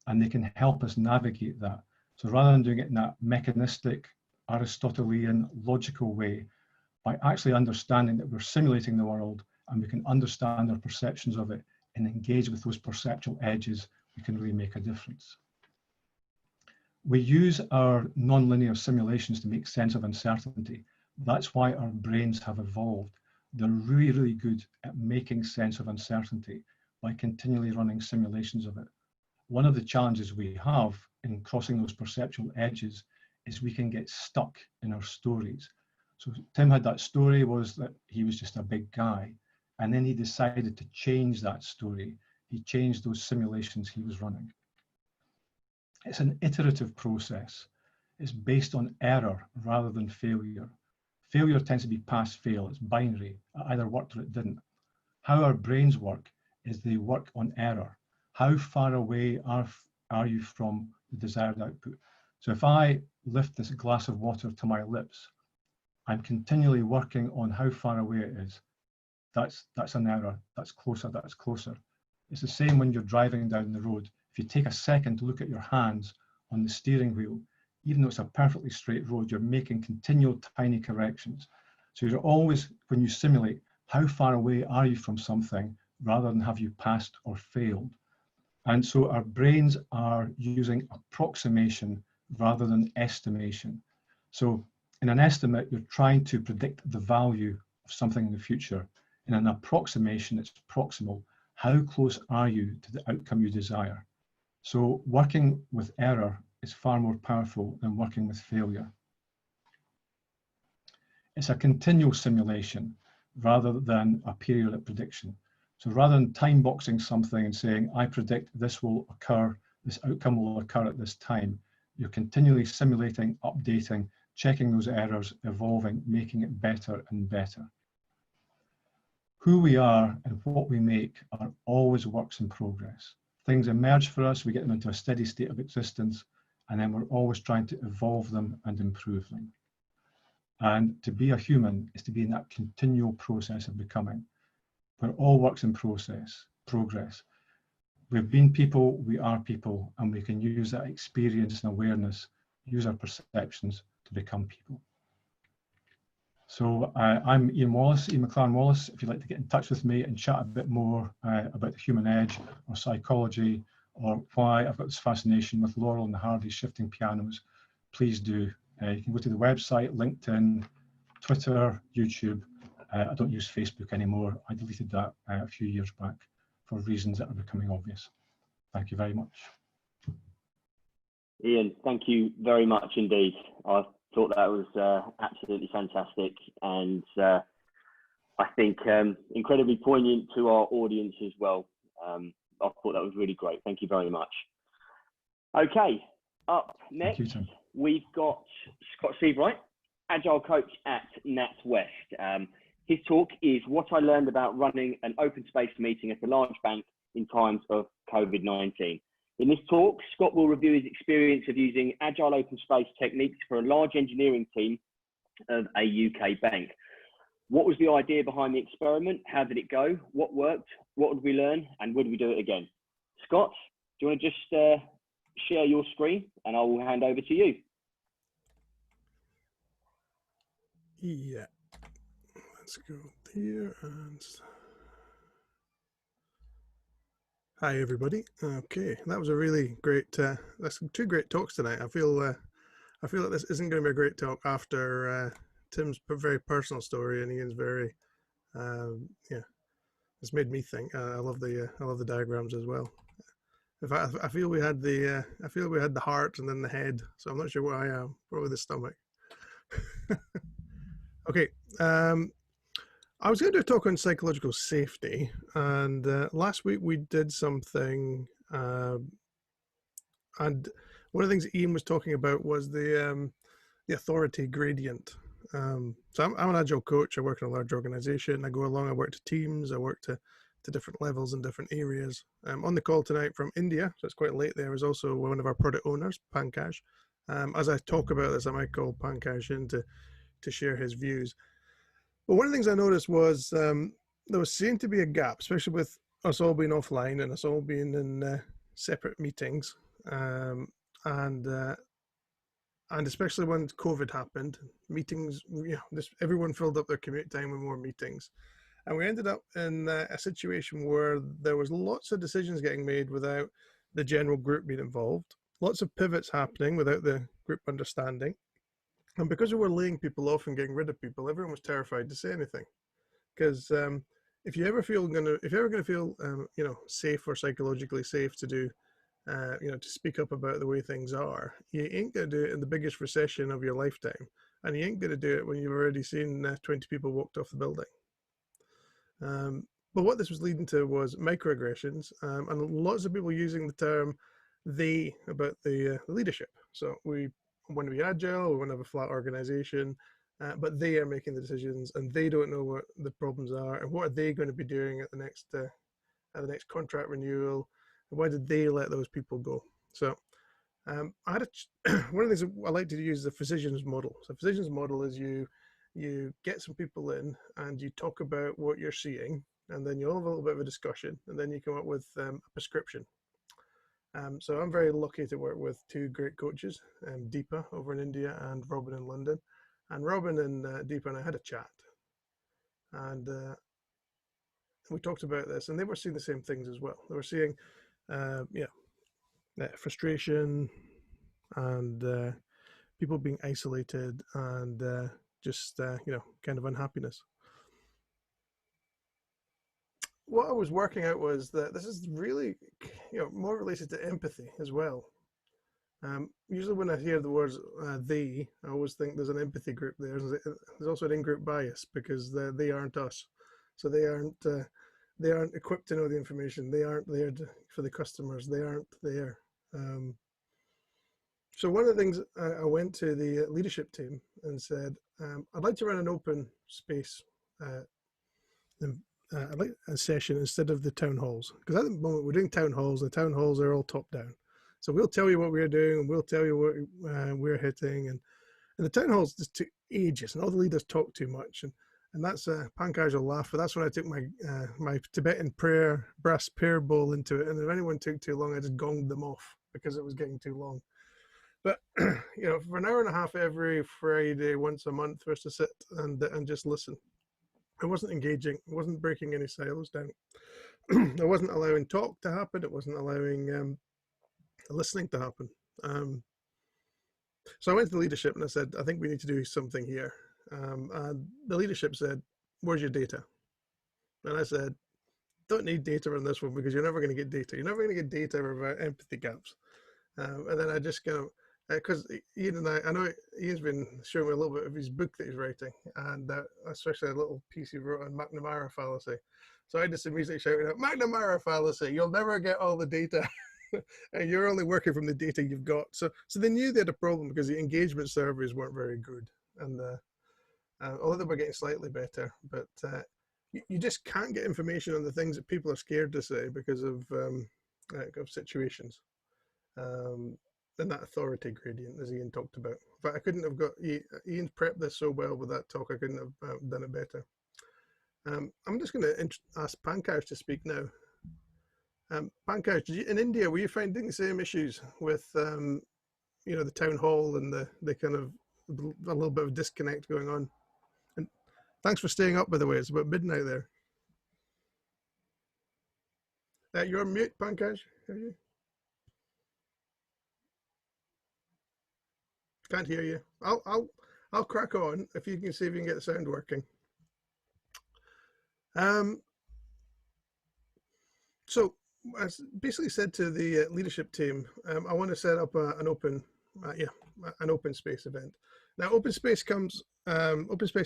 and they can help us navigate that. So rather than doing it in that mechanistic, Aristotelian, logical way, by actually understanding that we're simulating the world and we can understand our perceptions of it and engage with those perceptual edges, we can really make a difference. We use our non-linear simulations to make sense of uncertainty. That's why our brains have evolved. They're really, really good at making sense of uncertainty by continually running simulations of it. One of the challenges we have in crossing those perceptual edges is we can get stuck in our stories. So Tim had that story was that he was just a big guy, and then he decided to change that story. He changed those simulations he was running. It's an iterative process. It's based on error rather than failure. Failure tends to be pass fail. It's binary. It either worked or it didn't. How our brains work is they work on error. How far away are you from the desired output? So if I lift this glass of water to my lips, I'm continually working on how far away it is. That's an error. That's closer, that's closer. It's the same when you're driving down the road. If you take a second to look at your hands on the steering wheel, even though it's a perfectly straight road, you're making continual tiny corrections. So you're always, when you simulate, how far away are you from something rather than have you passed or failed? And so our brains are using approximation rather than estimation. So in an estimate, you're trying to predict the value of something in the future. In an approximation, it's proximal. How close are you to the outcome you desire? So working with error is far more powerful than working with failure. It's a continual simulation rather than a periodic prediction. So rather than time boxing something and saying, I predict this will occur, this outcome will occur at this time, you're continually simulating, updating, checking those errors, evolving, making it better and better. Who we are and what we make are always works in progress. Things emerge for us, we get them into a steady state of existence, and then we're always trying to evolve them and improve them. And to be a human is to be in that continual process of becoming. We're all works in progress. We've been people, we are people, and we can use that experience and awareness, use our perceptions to become people. So I'm Ian Wallace, Ian McLaren Wallace. If you'd like to get in touch with me and chat a bit more about the human edge or psychology or why I've got this fascination with Laurel and Hardy's shifting pianos, please do. You can go to the website, LinkedIn, Twitter, YouTube. I don't use Facebook anymore. I deleted that a few years back for reasons that are becoming obvious. Thank you very much. Ian, thank you very much indeed. I thought that was absolutely fantastic, and I think incredibly poignant to our audience as well. I thought that was really great. Thank you very much. Okay, up next, we've got Scott Seabright, Agile coach at NatWest. His talk is what I learned about running an open space meeting at a large bank in times of COVID-19. In this talk, Scott will review his experience of using Agile open space techniques for a large engineering team of a UK bank. What was the idea behind the experiment? How did it go? What worked? What would we learn? And would we do it again? Scott, do you want to just share your screen and I will hand over to you. Yeah, let's go there and Hi, everybody. Okay, that was a really great. That's two great talks tonight. I feel that this isn't going to be a great talk after Tim's very personal story and Ian's very, yeah, it's made me think. I love the diagrams as well. In fact, I feel we had I feel we had the heart and then the head. So I'm not sure where I am. Probably the stomach. Okay. I was going to do a talk on psychological safety, and last week we did something, and one of the things that Ian was talking about was the authority gradient. So I'm an agile coach. I work in a large organization. I go along. I work to teams. I work to different levels in different areas. On the call tonight from India, so it's quite late there, is also one of our product owners, Pankaj. As I talk about this, I might call Pankaj in to share his views. But one of the things I noticed was there was seemed to be a gap, especially with us all being offline and us all being in separate meetings, and especially when COVID happened, meetings, everyone filled up their commute time with more meetings. And we ended up in a situation where there was lots of decisions getting made without the general group being involved, lots of pivots happening without the group understanding. And because we were laying people off and getting rid of people, everyone was terrified to say anything. Because if you're ever going to feel, safe or psychologically safe to do to speak up about the way things are, you ain't going to do it in the biggest recession of your lifetime. And you ain't going to do it when you've already seen 20 people walked off the building. But what this was leading to was microaggressions, and lots of people using the term they about the leadership. So we want to be agile, we want to have a flat organization, but they are making the decisions and they don't know what the problems are and what are they going to be doing at the next contract renewal, and why did they let those people go? So I had one of the things I like to use is the physician's model. So physician's model is you get some people in and you talk about what you're seeing, and then you'll have a little bit of a discussion, and then you come up with a prescription. So I'm very lucky to work with two great coaches, Deepa over in India and Robin in London. And Robin and Deepa and I had a chat, and we talked about this, and they were seeing the same things as well. They were seeing, frustration and people being isolated and just kind of unhappiness. What I was working out was that this is really more related to empathy as well. Usually when I hear the words they, I always think there's an empathy group there. There's also an in-group bias because they aren't us, so they aren't equipped to know the information. They aren't there for the customers. They aren't there. So one of the things I went to the leadership team and said, I'd like to run an open space I'd like a session instead of the town halls, because at the moment we're doing town halls. The town halls are all top down, so we'll tell you what we're doing and we'll tell you what we're hitting, and the town halls just took ages, and all the leaders talk too much, and that's Pankaj will laugh, but that's when I took my Tibetan brass prayer bowl into it, and if anyone took too long, I just gonged them off because it was getting too long. But for an hour and a half every Friday, once a month, for us to sit and just listen. I wasn't engaging. I wasn't breaking any silos down. I wasn't allowing talk to happen. It wasn't allowing listening to happen. So I went to the leadership and I said, I think we need to do something here. And the leadership said, where's your data? And I said, don't need data on this one because you're never going to get data. You're never going to get data about empathy gaps. And then I just kind of, because Ian and I know Ian's been showing me a little bit of his book that he's writing, and especially a little piece he wrote on McNamara fallacy. So I just immediately shouted out, McNamara fallacy, you'll never get all the data. And you're only working from the data you've got. So they knew they had a problem because the engagement surveys weren't very good. And although they were getting slightly better, but you just can't get information on the things that people are scared to say because of situations. And that authority gradient, as Ian talked about. In fact, I couldn't have got Ian's prepped this so well with that talk. I couldn't have done it better. I'm just going to ask Pankaj to speak now. Pankaj, in India, were you finding the same issues with the town hall and the kind of a little bit of disconnect going on? And thanks for staying up, by the way. It's about midnight there. You're on mute, Pankaj. Are you? Can't hear you. I'll crack on if you can see if you can get the sound working. So I basically said to the leadership team, I want to set up an open space event. Now, open space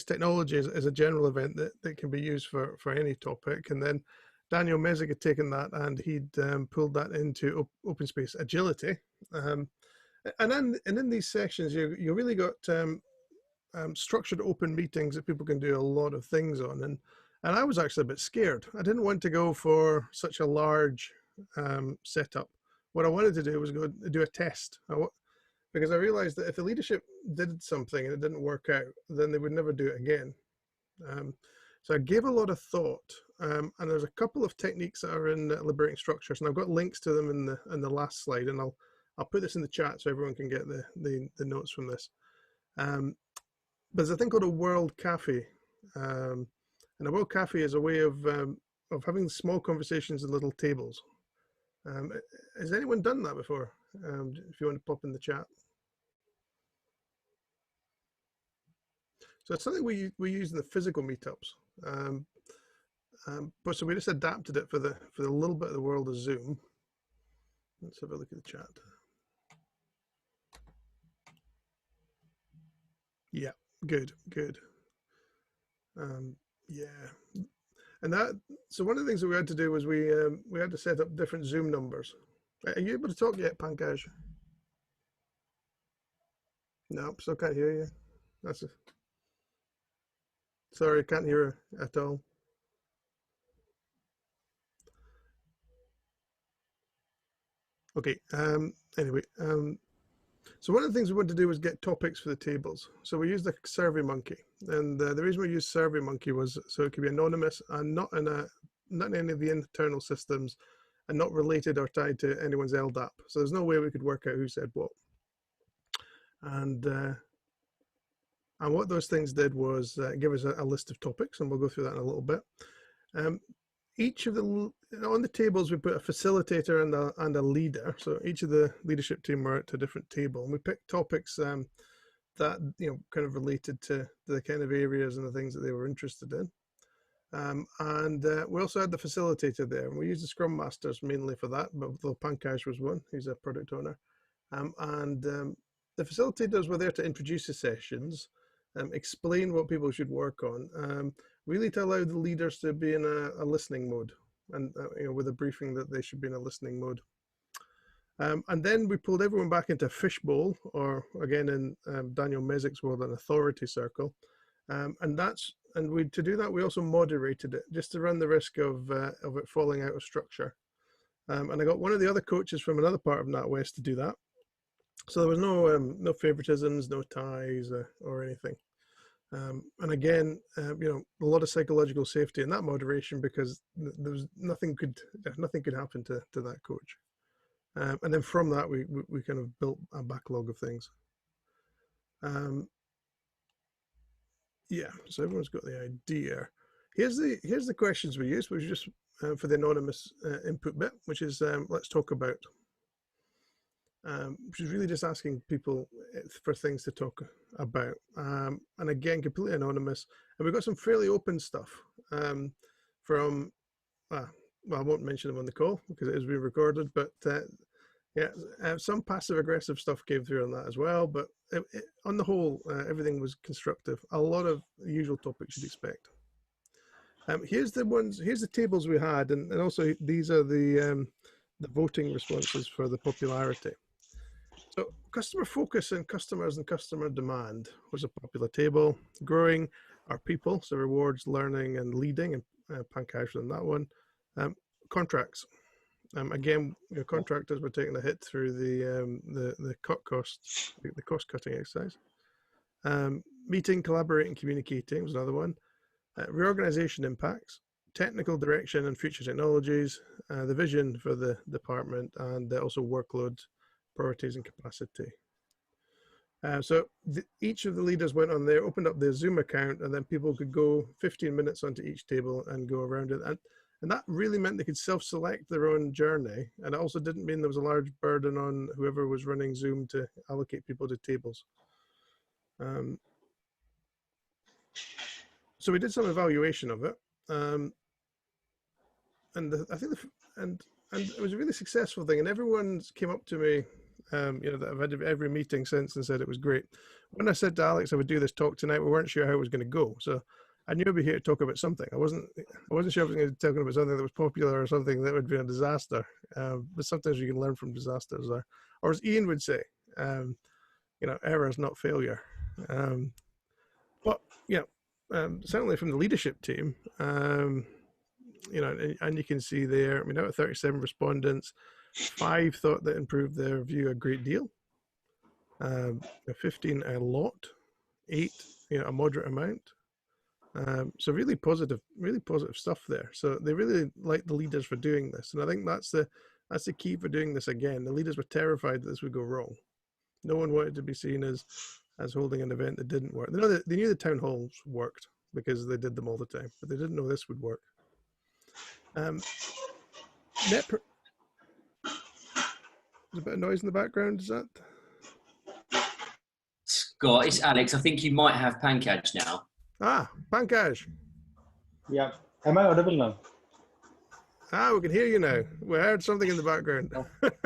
technology is a general event that can be used for any topic. And then Daniel Mezig had taken that and he'd pulled that into open space agility. And in these sections, you really got structured open meetings that people can do a lot of things on. And I was actually a bit scared. I didn't want to go for such a large setup. What I wanted to do was go do a test. Because I realized that if the leadership did something and it didn't work out, then they would never do it again. So I gave a lot of thought, and there's a couple of techniques that are in liberating structures, and I've got links to them in the last slide, and I'll put this in the chat so everyone can get the notes from this. But there's a thing called a world cafe, and a world cafe is a way of having small conversations in little tables. Has anyone done that before? If you want to pop in the chat. So it's something we use in the physical meetups, but so we just adapted it for the little bit of the world of Zoom. Let's have a look at the chat. Yeah, good. Yeah, and so one of the things that we had to do was we had to set up different Zoom numbers. Are you able to talk yet, Pankaj? No, still can't hear you. Sorry, can't hear at all. Okay. Anyway, so one of the things we want to do was get topics for the tables. So we used the SurveyMonkey, and the reason we used SurveyMonkey was so it could be anonymous and not in any of the internal systems, and not related or tied to anyone's LDAP. So there's no way we could work out who said what. And what those things did was give us a list of topics, and we'll go through that in a little bit. Each of on the tables, we put a facilitator and a leader. So each of the leadership team were at a different table, and we picked topics that kind of related to the kind of areas and the things that they were interested in. And we also had the facilitator there, and we used the Scrum Masters mainly for that, but Pankaj was one. He's a product owner, and the facilitators were there to introduce the sessions, explain what people should work on, really to allow the leaders to be in a listening mode, and with a briefing that they should be in a listening mode. And then we pulled everyone back into a fishbowl, or again in Daniel Mezig's world, an authority circle, to do that we also moderated it, just to run the risk of it falling out of structure. And I got one of the other coaches from another part of NatWest to do that. So there was no favoritisms, no ties or anything. And again, a lot of psychological safety in that moderation, because there was nothing could happen to that coach. And then from that, we kind of built a backlog of things. Yeah, so everyone's got the idea. Here's the questions we used, which is just for the anonymous input bit, which is let's talk about. Which is really just asking people for things to talk about, and again, completely anonymous. And we've got some fairly open stuff from, well, I won't mention them on the call because it is being recorded, but some passive aggressive stuff came through on that as well. But on the whole, everything was constructive. A lot of the usual topics you'd expect. Here's the tables we had, and also these are the voting responses for the popularity. So customer focus and customers and customer demand was a popular table. Growing our people, so rewards, learning, and leading, and Pankaj on that one. Contracts. Again, contractors were taking a hit through the cost cutting exercise. Meeting, collaborating, communicating was another one. Reorganization impacts, technical direction and future technologies, the vision for the department, and also workload, priorities, and capacity. So each of the leaders went on there, opened up their Zoom account, and then people could go 15 minutes onto each table and go around it. And that really meant they could self-select their own journey. And it also didn't mean there was a large burden on whoever was running Zoom to allocate people to tables. So we did some evaluation of it. I think and it was a really successful thing. And everyone came up to me, that I've had every meeting since, and said it was great. When I said to Alex I would do this talk tonight, we weren't sure how it was going to go. So I knew I'd be here to talk about something. I wasn't sure I was going to be talking about something that was popular or something that would be a disaster. But sometimes you can learn from disasters, or as Ian would say, error is not failure. But certainly from the leadership team, and you can see there, out of 37 respondents, 5 thought that improved their view a great deal, 15 a lot, 8 a moderate amount. So really positive stuff there. So they really liked the leaders for doing this, and I think that's the key for doing this again. The leaders were terrified that this would go wrong. No one wanted to be seen as holding an event that didn't work. They knew the town halls worked because they did them all the time, but they didn't know this would work. There's a bit of noise in the background. Is that? Scott, it's Alex. I think you might have Pankaj now. Pankaj. Yeah. Am I audible now? We can hear you now. We heard something in the background.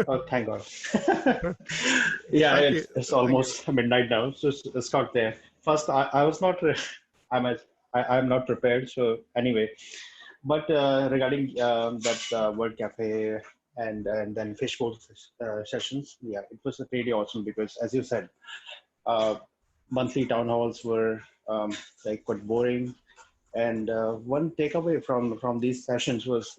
Oh, thank God. Yeah, it's almost midnight now. So Scott there. First, I was not, I'm not prepared. So anyway, but regarding that World Cafe and then fishbowl sessions, yeah, it was pretty awesome because, as you said, monthly town halls were quite boring. And one takeaway from these sessions was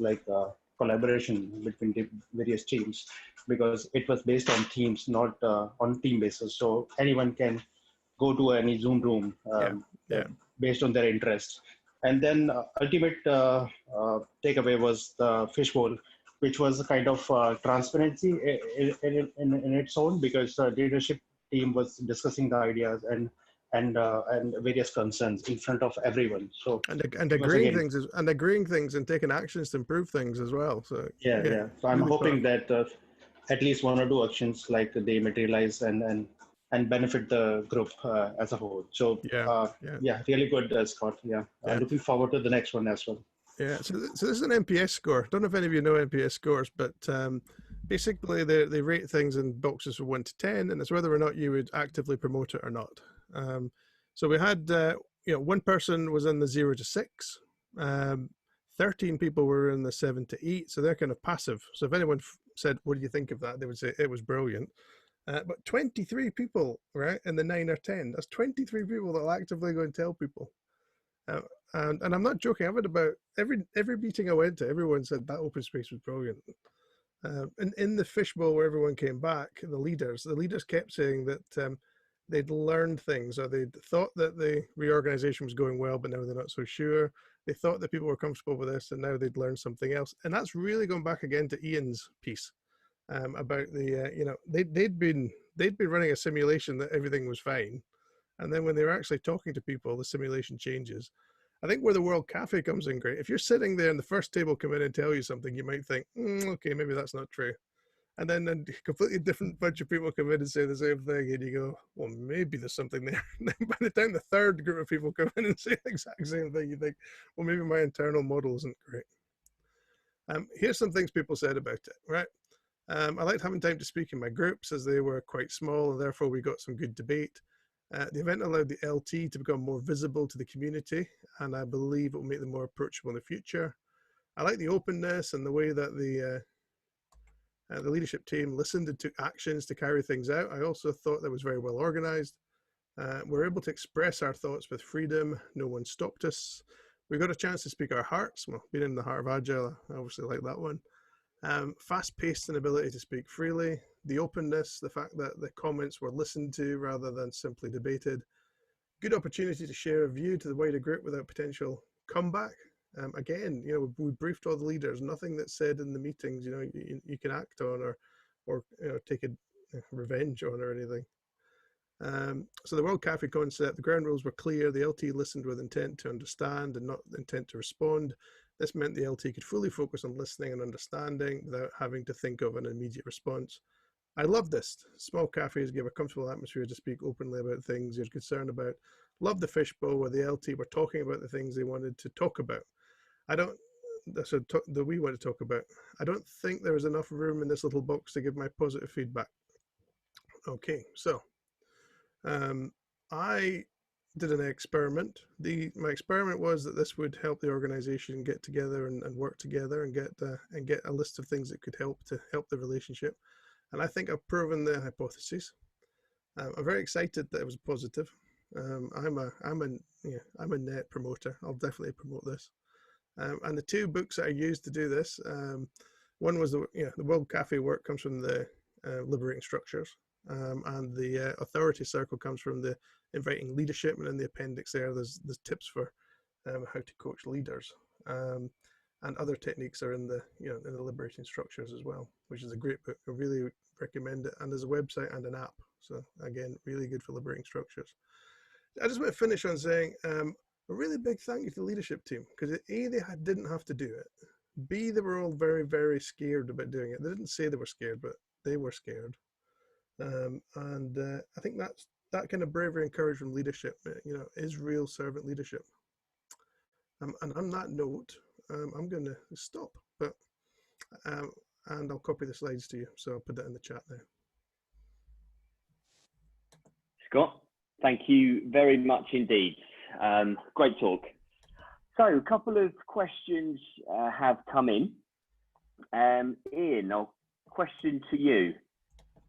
collaboration between the various teams, because it was based on teams, not on team basis. So anyone can go to any Zoom room based on their interests. And then ultimate takeaway was the fishbowl, which was a kind of transparency in its own, because the leadership team was discussing the ideas and various concerns in front of everyone. So and agreeing things and taking actions to improve things as well. So yeah. So I'm hoping that at least 1 or 2 actions they materialize and benefit the group as a whole. So really good, Scott. I'm looking forward to the next one as well. Yeah. So this is an NPS score. Don't know if any of you know NPS scores, but basically they rate things in boxes from 1 to 10, and it's whether or not you would actively promote it or not. So we had, 1 person was in the 0 to 6, 13 people were in the 7 to 8. So they're kind of passive. So if anyone said, what do you think of that? They would say it was brilliant. But 23 people, right, in the 9 or 10, that's 23 people that will actively go and tell people. And I'm not joking. I've had about every meeting I went to, everyone said that open space was brilliant. And in the fishbowl where everyone came back, the leaders kept saying that they'd learned things, or they'd thought that the reorganization was going well, but now they're not so sure. They thought that people were comfortable with this, and now they'd learned something else. And that's really gone back again to Ian's piece about the, they'd been running a simulation that everything was fine. And then when they were actually talking to people, the simulation changes. I think where the World Cafe comes in great. If you're sitting there and the first table come in and tell you something, you might think, okay, maybe that's not true. And then a completely different bunch of people come in and say the same thing, and you go, well, maybe there's something there. By the time the third group of people come in and say the exact same thing, you think, well, maybe my internal model isn't great. Here's some things people said about it, right? I liked having time to speak in my groups, as they were quite small, and therefore we got some good debate. The event allowed the LT to become more visible to the community, and I believe it will make them more approachable in the future. I like the openness and the way that the leadership team listened and took actions to carry things out. I also thought that was very well organized. We're able to express our thoughts with freedom. No one stopped us. We got a chance to speak our hearts. Well, being in the heart of Agile, I obviously like that one. Fast-paced and ability to speak freely. The openness, the fact that the comments were listened to rather than simply debated. Good opportunity to share a view to the wider group without potential comeback. Again, we briefed all the leaders. Nothing that's said in the meetings, you can act on or take a revenge on or anything. So the World Cafe concept, the ground rules were clear. The LT listened with intent to understand and not intent to respond. This meant the LT could fully focus on listening and understanding without having to think of an immediate response. I love this. Small cafes give a comfortable atmosphere to speak openly about things you're concerned about. Love the fishbowl where the LT were talking about the things they wanted to talk about. That we want to talk about. I don't think there is enough room in this little box to give my positive feedback. Okay, so I did an experiment. My experiment was that this would help the organization get together and work together and get a list of things that could help the relationship. And I think I've proven the hypothesis. I'm very excited that it was positive. I'm a net promoter. I'll definitely promote this. And the two books that I used to do this, one was the World Cafe work comes from the Liberating Structures, and the Authority Circle comes from the Inviting Leadership. And in the appendix there's tips for how to coach leaders. And other techniques are in the Liberating Structures as well, which is a great book. I really recommend it. And there's a website and an app. So again, really good for liberating structures. I just want to finish on saying a really big thank you to the leadership team, because A, they didn't have to do it. B, they were all very, very scared about doing it. They didn't say they were scared, but they were scared. And I think that kind of bravery and courage from leadership, is real servant leadership. And on that note, I'm going to stop, and I'll copy the slides to you. So I'll put that in the chat now. Scott, thank you very much indeed. Great talk. So a couple of questions have come in. Ian, a question to you.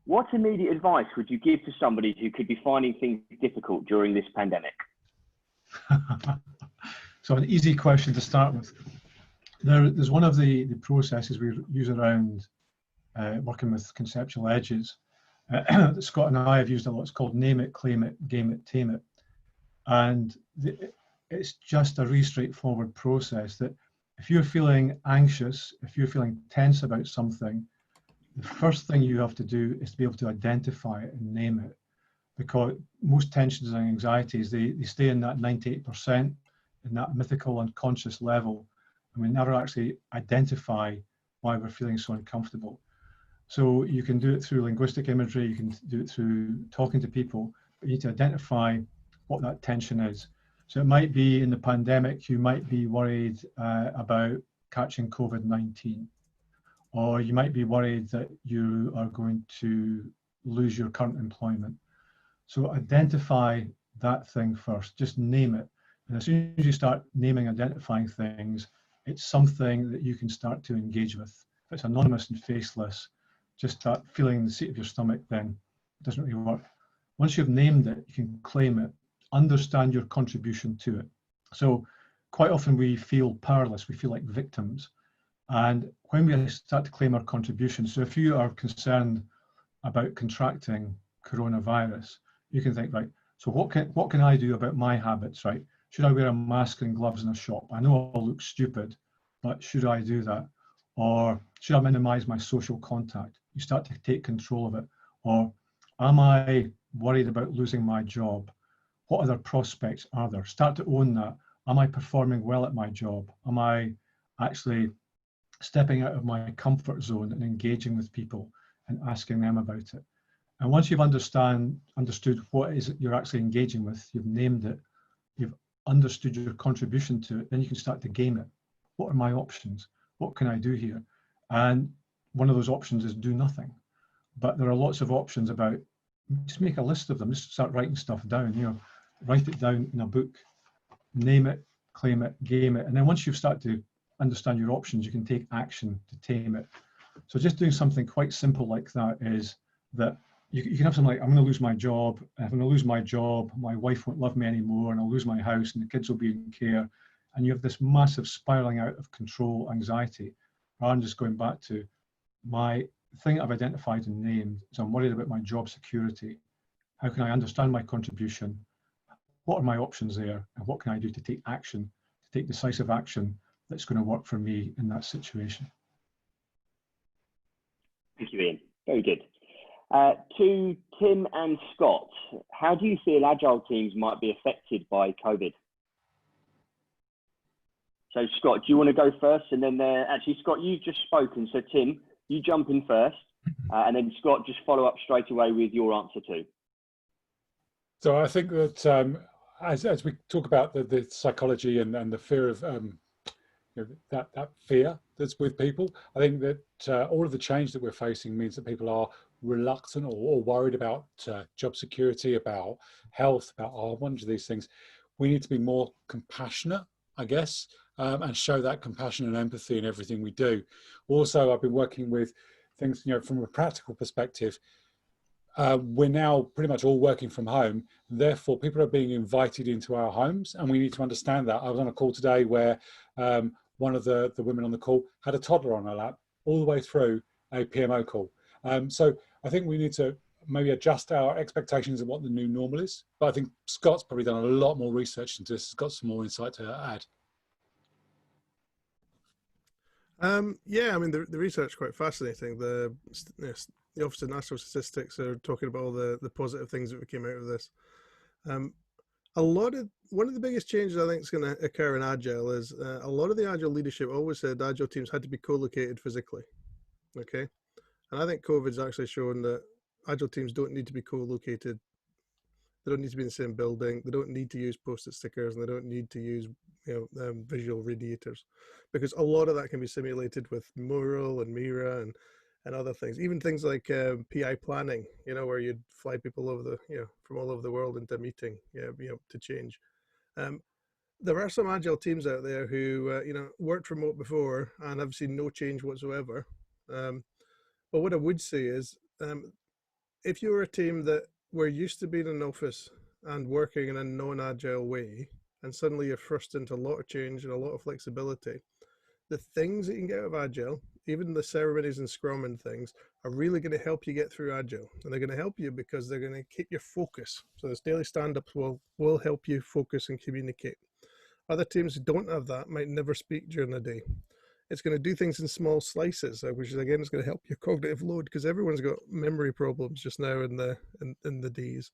What immediate advice would you give to somebody who could be finding things difficult during this pandemic? So an easy question to start with. There's one of the processes we use around working with conceptual edges that Scott and I have used a lot. It's called name it, claim it, game it, tame it. And it's just a really straightforward process that if you're feeling anxious, if you're feeling tense about something, the first thing you have to do is to be able to identify it and name it. Because most tensions and anxieties, they stay in that 98%, in that mythical unconscious level, and we never actually identify why we're feeling so uncomfortable. So you can do it through linguistic imagery, you can do it through talking to people, but you need to identify what that tension is. So it might be in the pandemic, you might be worried about catching COVID-19, or you might be worried that you are going to lose your current employment. So identify that thing first, just name it. And as soon as you start naming, identifying things, it's something that you can start to engage with. If it's anonymous and faceless, just start feeling the seat of your stomach, then it doesn't really work. Once you've named it, you can claim it, understand your contribution to it. So quite often we feel powerless, we feel like victims. And when we start to claim our contribution, so if you are concerned about contracting coronavirus, you can think, right, so what can I do about my habits, right? Should I wear a mask and gloves in a shop? I know I'll look stupid, but should I do that? Or should I minimize my social contact? You start to take control of it. Or am I worried about losing my job? What other prospects are there? Start to own that. Am I performing well at my job? Am I actually stepping out of my comfort zone and engaging with people and asking them about it? And once you've understood what it is that you're actually engaging with, you've named it, you've understood your contribution to it, then you can start to game it. What are my options? What can I do here? And one of those options is do nothing. But there are lots of options about, just make a list of them, just start writing stuff down, write it down in a book, name it, claim it, game it. And then once you've started to understand your options, you can take action to tame it. So just doing something quite simple like that is that you can have something like, I'm going to lose my job. If I'm going to lose my job, my wife won't love me anymore, and I'll lose my house, and the kids will be in care. And you have this massive spiraling out of control anxiety. Rather than just going back to my thing I've identified and named is I'm worried about my job security. How can I understand my contribution? What are my options there? And what can I do to take action, to take decisive action that's going to work for me in that situation? Thank you, Ian. Very good. To Tim and Scott, how do you feel Agile teams might be affected by COVID? So Scott, do you want to go first? And then actually, Scott, you've just spoken. So Tim, you jump in first, and then Scott, just follow up straight away with your answer too. So I think that as we talk about the psychology and the fear of that fear that's with people, I think that all of the change that we're facing means that people are reluctant or worried about job security, about health, about a bunch of these things. We need to be more compassionate, I guess, and show that compassion and empathy in everything we do. Also, I've been working with things, from a practical perspective. We're now pretty much all working from home. Therefore, people are being invited into our homes, and we need to understand that. I was on a call today where one of the women on the call had a toddler on her lap all the way through a PMO call. So I think we need to maybe adjust our expectations of what the new normal is. But I think Scott's probably done a lot more research into this. He's got some more insight to add. Yeah, I mean, the research is quite fascinating. The Office of National Statistics are talking about all the positive things that came out of this. One of the biggest changes I think is going to occur in Agile is a lot of the Agile leadership always said Agile teams had to be co-located physically. Okay, and I think COVID's actually shown that Agile teams don't need to be co-located. They don't need to be in the same building. They don't need to use post-it stickers, and they don't need to use visual radiators, because a lot of that can be simulated with Mural and Mira and other things. Even things like PI planning, where you'd fly people over from all over the world into a meeting, to change. There are some Agile teams out there who worked remote before and have seen no change whatsoever. But what I would say is, if you're a team that were used to being in an office and working in a non-Agile way, and suddenly you're thrust into a lot of change and a lot of flexibility, the things that you can get out of Agile, even the ceremonies and Scrum and things, are really going to help you get through Agile. And they're going to help you because they're going to keep your focus. So this daily stand-ups will help you focus and communicate. Other teams who don't have that might never speak during the day. It's going to do things in small slices, which again is going to help your cognitive load, because everyone's got memory problems just now in the Ds.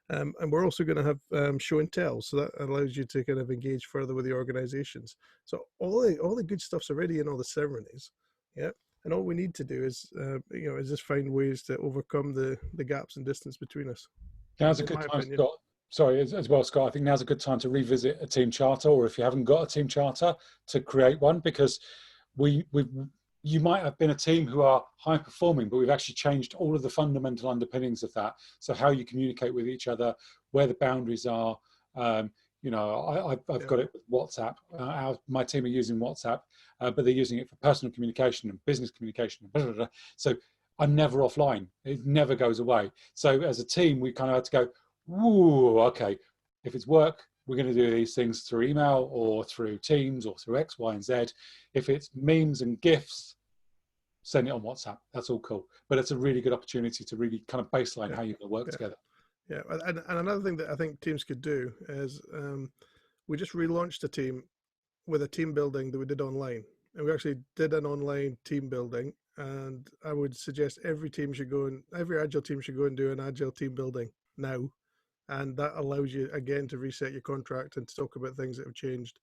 And we're also going to have show and tell, so that allows you to kind of engage further with the organizations. So all the good stuff's already in all the ceremonies, yeah. And all we need to do is just find ways to overcome the gaps and distance between us. Now's a good time, Scott. Sorry, as well, Scott. I think now's a good time to revisit a team charter, or if you haven't got a team charter, to create one, because you might have been a team who are high performing, but we've actually changed all of the fundamental underpinnings of that. So how you communicate with each other, where the boundaries are. I've got it with WhatsApp. My team are using WhatsApp, but they're using it for personal communication and business communication. Blah, blah, blah. So I'm never offline. It never goes away. So as a team, we kind of had to go, ooh, okay, if it's work, we're going to do these things through email or through Teams or through X, Y, and Z. If it's memes and GIFs, send it on WhatsApp. That's all cool. But it's a really good opportunity to really kind of baseline how you're going to work together. Yeah, and another thing that I think teams could do is we just relaunched a team with a team building that we did online. And we actually did an online team building. And I would suggest every Agile team should go and do an Agile team building now. And that allows you, again, to reset your contract and to talk about things that have changed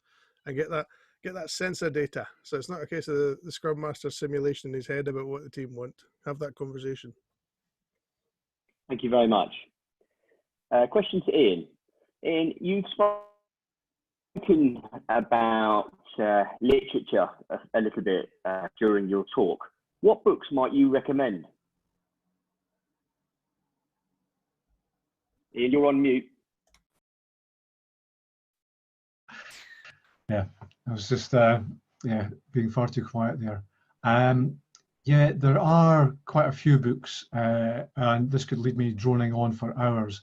and get that sensor data. So it's not a case of the Scrum Master simulation in his head about what the team want. Have that conversation. Thank you very much. Question to Ian. Ian, you've spoken about literature a little bit during your talk. What books might you recommend? Ian, you're on mute. Yeah, I was just being far too quiet there. Yeah, there are quite a few books, and this could lead me droning on for hours.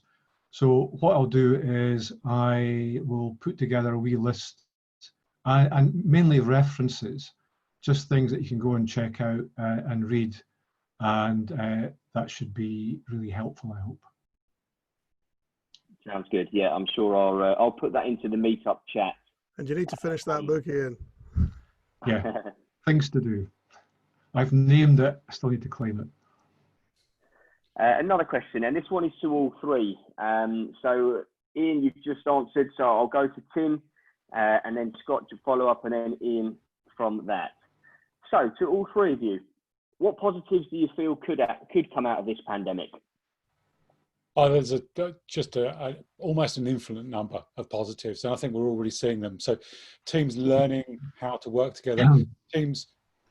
So what I'll do is I will put together a wee list, and mainly references, just things that you can go and check out and read, and that should be really helpful, I hope. Sounds good. Yeah, I'm sure I'll put that into the meetup chat. And you need to finish that book, Ian. Yeah, things to do. I've named it, I still need to claim it. Another question, and this one is to all three. So Ian, you've just answered, so I'll go to Tim. and then Scott to follow up, and then Ian from that. So, to all three of you, what positives do you feel could come out of this pandemic? Oh, there's almost an infinite number of positives, and I think we're already seeing them. So, teams learning how to work together, teams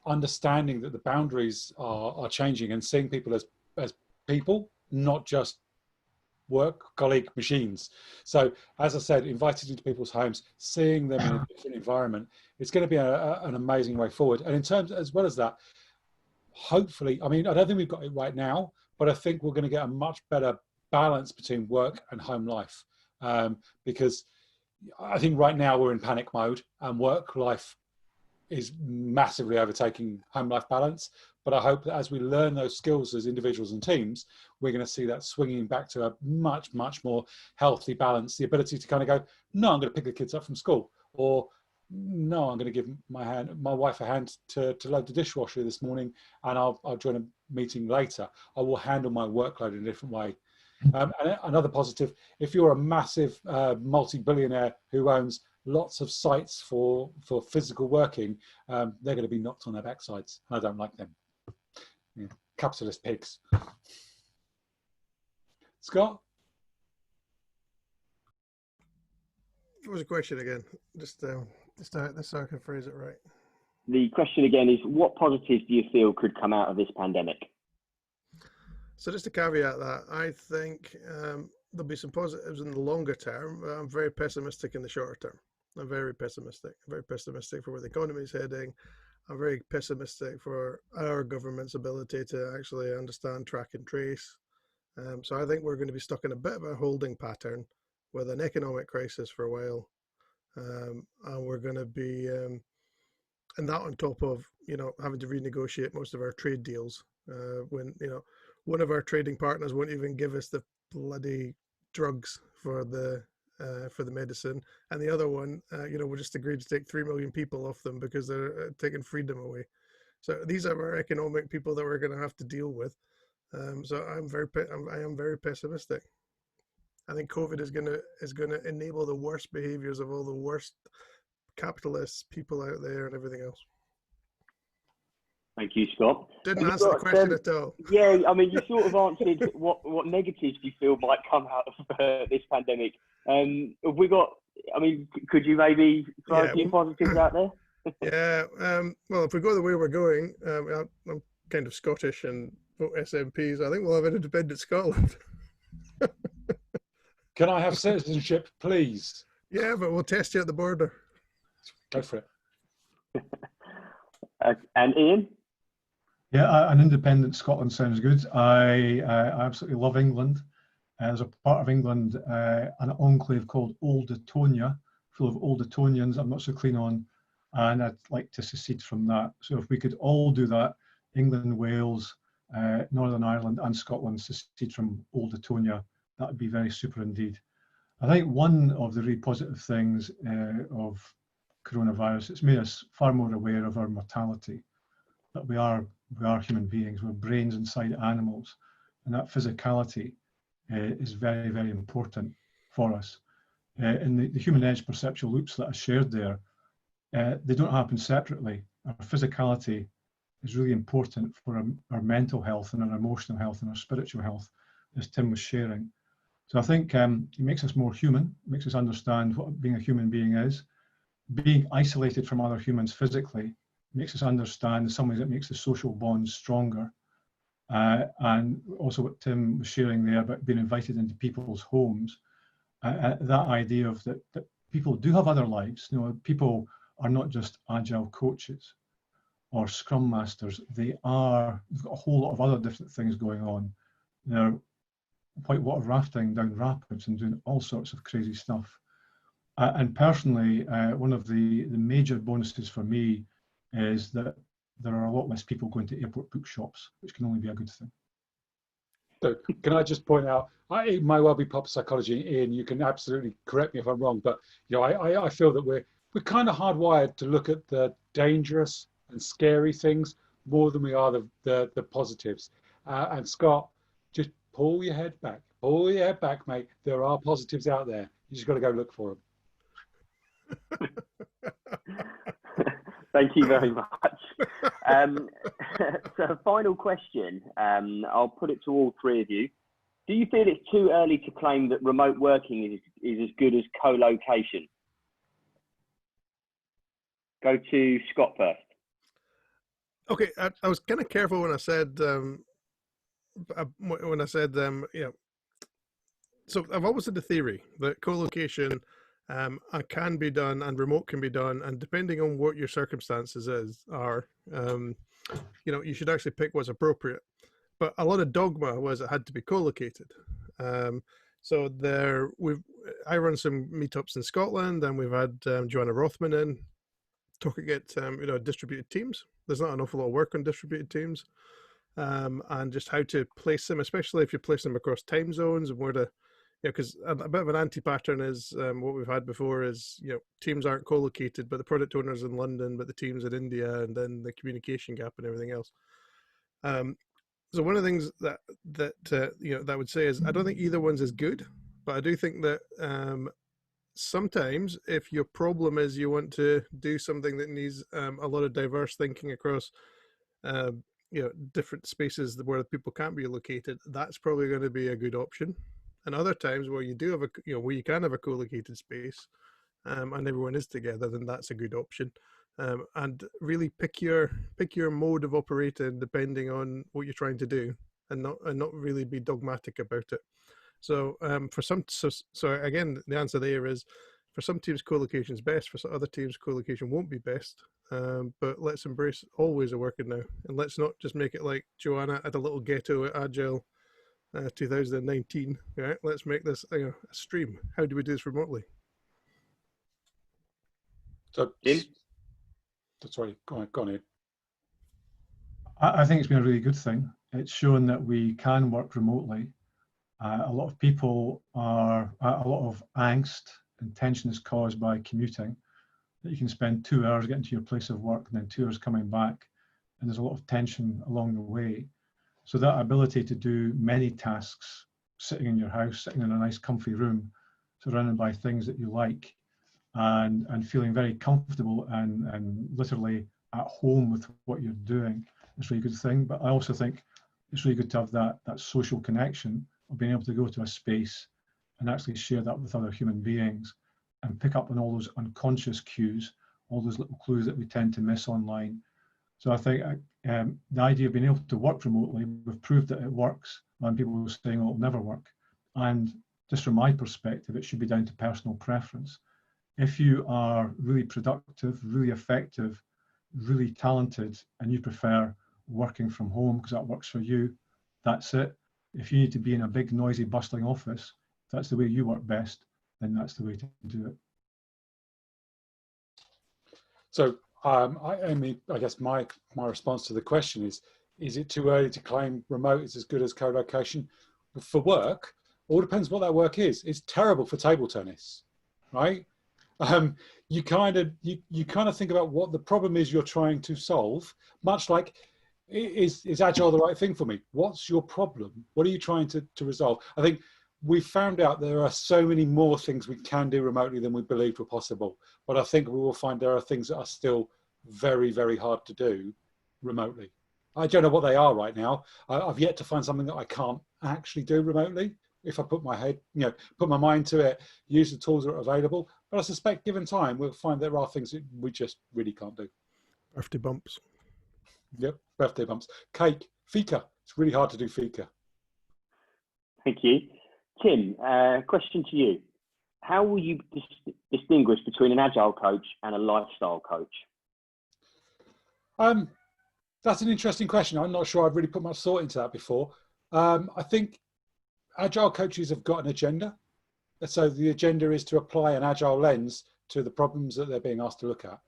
understanding that the boundaries are changing, and seeing people as people, not just work colleague machines. So, as I said, invited into people's homes, seeing them in a different environment, it's going to be an amazing way forward. And in terms, as well as that, hopefully, I mean, I don't think we've got it right now, but I think we're going to get a much better balance between work and home life, because I think right now we're in panic mode and work life is massively overtaking home life balance. But I hope that as we learn those skills as individuals and teams, we're going to see that swinging back to a much, much more healthy balance. The ability to kind of go, no, I'm going to pick the kids up from school, or no, I'm going to give my wife a hand to load the dishwasher this morning, and I'll join a meeting later. I will handle my workload in a different way. And another positive, if you're a massive multi-billionaire who owns lots of sites for physical working, they're going to be knocked on their backsides. I don't like them. Yeah. Capitalist pigs. Scott? What was the question again? Just so I can phrase it right. The question again is, what positives do you feel could come out of this pandemic? So just to caveat that, I think there'll be some positives in the longer term. I'm very pessimistic in the shorter term. I'm very pessimistic. I'm very pessimistic for where the economy is heading. I'm very pessimistic for our government's ability to actually understand, track and trace. So I think we're going to be stuck in a bit of a holding pattern with an economic crisis for a while. And we're going to be, and that on top of, having to renegotiate most of our trade deals when, one of our trading partners won't even give us the bloody drugs for the medicine, and the other one, we just agreed to take 3 million people off them because they're taking freedom away. So these are our economic people that we're going to have to deal with. So I am very pessimistic. I think COVID is going to enable the worst behaviors of all the worst capitalists, people out there, and everything else. Thank you, Scott. Didn't answer the question at all. Yeah, I mean, you sort of answered what negatives you feel might come out of this pandemic. Have we got? I mean, could you maybe throw a few positives out there? Yeah. Well, if we go the way we're going, I'm kind of Scottish and vote SNP, so I think we'll have an independent Scotland. Can I have citizenship, please? Yeah, but we'll test you at the border. Go for it. And Ian? Yeah, an independent Scotland sounds good. I absolutely love England. There's a part of England, an enclave called Old Etonia, full of Old Etonians I'm not so keen on, and I'd like to secede from that. So if we could all do that, England, Wales, Northern Ireland and Scotland secede from Old Etonia, that would be very super indeed. I think one of the really positive things of coronavirus, it's made us far more aware of our mortality, that we are human beings, we're brains inside animals, and that physicality is very, very important for us. In the human edge perceptual loops that I shared there, they don't happen separately. Our physicality is really important for our mental health and our emotional health and our spiritual health, as Tim was sharing. So I think it makes us more human, makes us understand what being a human being is. Being isolated from other humans physically makes us understand in some ways it makes the social bonds stronger. And also what Tim was sharing there about being invited into people's homes, that idea of that people do have other lives. People are not just agile coaches or scrum masters. They've got a whole lot of other different things going on. They're whitewater rafting down rapids and doing all sorts of crazy stuff. And personally, one of the major bonuses for me is that there are a lot less people going to airport bookshops, which can only be a good thing. So can I just point out, it might well be pop psychology, Ian, you can absolutely correct me if I'm wrong, but I feel that we're kind of hardwired to look at the dangerous and scary things more than we are the positives. And Scott, just pull your head back, mate. There are positives out there. You just got to go look for them. Thank you very much. So final question, I'll put it to all three of you. Do you feel it's too early to claim that remote working is as good as co-location? Go to Scott first. Okay, I was kind of careful when I said so I've always had the theory that co-location can be done and remote can be done, and depending on what your circumstances are, you should actually pick what's appropriate. But a lot of dogma was it had to be co-located. So I run some meetups in Scotland, and we've had Joanna Rothman in talking at distributed teams. There's not an awful lot of work on distributed teams, and just how to place them, especially if you place them across time zones, and where to, because a bit of an anti-pattern is what we've had before is teams aren't co-located, but the product owner's in London, but the team's in India, and then the communication gap and everything else. So one of the things that I would say is I don't think either one's as good, but I do think that sometimes if your problem is you want to do something that needs a lot of diverse thinking across different spaces where people can't be located, that's probably going to be a good option. And other times where you do have where you can have a co-located space and everyone is together, then that's a good option. And really pick your mode of operating depending on what you're trying to do, and not really be dogmatic about it. So so again, the answer there is, for some teams co-location is best, for some other teams co-location won't be best. But let's embrace always a working now, and let's not just make it like Joanna at a little ghetto at Agile 2019. Right? Let's make this a stream. How do we do this remotely? So, sorry, go on, Ian. I think it's been a really good thing. It's shown that we can work remotely. A lot of people a lot of angst and tension is caused by commuting, that you can spend 2 hours getting to your place of work and then 2 hours coming back, and there's a lot of tension along the way. So that ability to do many tasks sitting in your house, sitting in a nice comfy room, surrounded by things that you like, and feeling very comfortable and literally at home with what you're doing, is a really good thing. But I also think it's really good to have that social connection of being able to go to a space and actually share that with other human beings and pick up on all those unconscious cues, all those little clues that we tend to miss online. So I think the idea of being able to work remotely, we've proved that it works, and people were saying, oh, it'll never work. And just from my perspective, it should be down to personal preference. If you are really productive, really effective, really talented, and you prefer working from home because that works for you, that's it. If you need to be in a big, noisy, bustling office, if that's the way you work best, then that's the way to do it. So, I guess my response to the question is it too early to claim remote is as good as co-location? For work, all depends what that work is. It's terrible for table tennis, right? You kind of think about what the problem is you're trying to solve, much like, is Agile the right thing for me? What's your problem? What are you trying to resolve? I think we found out there are so many more things we can do remotely than we believed were possible. But I think we will find there are things that are still very, very hard to do remotely. I don't know what they are right now. I've yet to find something that I can't actually do remotely. If I put my mind to it, use the tools that are available. But I suspect given time, we'll find there are things that we just really can't do. Birthday bumps. Yep, birthday bumps. Cake, fika. It's really hard to do fika. Thank you. Tim, question to you. How will you distinguish between an Agile coach and a lifestyle coach? That's an interesting question. I'm not sure I've really put much thought into that before. I think Agile coaches have got an agenda. So the agenda is to apply an Agile lens to the problems that they're being asked to look at.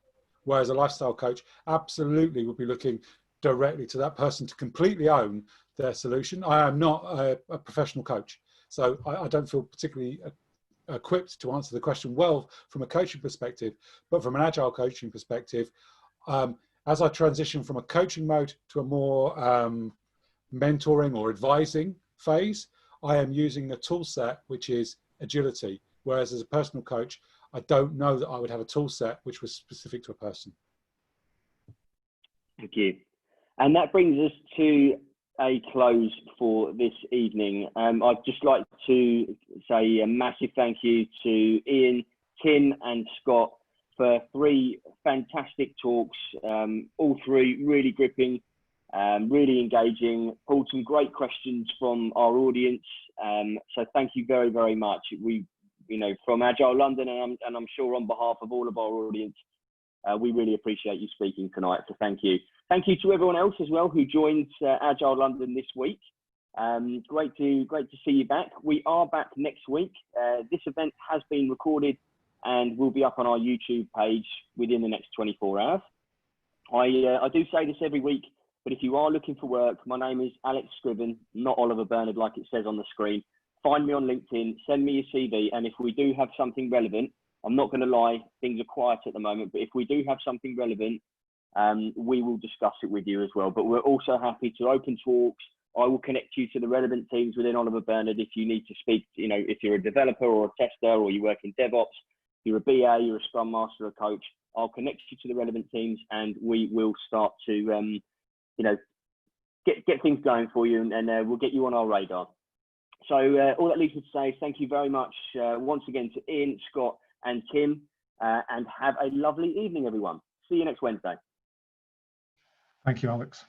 Whereas a lifestyle coach absolutely would be looking directly to that person to completely own their solution. I am not a professional coach, so I don't feel particularly equipped to answer the question well from a coaching perspective, but from an Agile coaching perspective, as I transition from a coaching mode to a more mentoring or advising phase, I am using a tool set which is agility. Whereas as a personal coach, I don't know that I would have a tool set which was specific to a person. Thank you. And that brings us to a close for this evening. I'd just like to say a massive thank you to Ian, Tim and Scott for 3 fantastic talks, all 3 really gripping, really engaging, pulled some great questions from our audience. So thank you very, very much. We, from Agile London, and I'm sure on behalf of all of our audience, we really appreciate you speaking tonight. So thank you. Thank you to everyone else as well who joined Agile London this week. Great to see you back. We are back next week. This event has been recorded and will be up on our YouTube page within the next 24 hours. I do say this every week, but if you are looking for work, my name is Alex Scriven, not Oliver Bernard like it says on the screen. Find me on LinkedIn, send me your CV, and if we do have something relevant, I'm not going to lie, things are quiet at the moment, but if we do have something relevant, we will discuss it with you as well. But we're also happy to open talks. I will connect you to the relevant teams within Oliver Bernard if you need to speak, if you're a developer or a tester or you work in DevOps, you're a BA, you're a Scrum Master, a coach, I'll connect you to the relevant teams and we will start to, get things going for you and we'll get you on our radar. So all that leaves me to say is thank you very much once again to Ian, Scott and Tim, and have a lovely evening, everyone. See you next Wednesday. Thank you, Alex.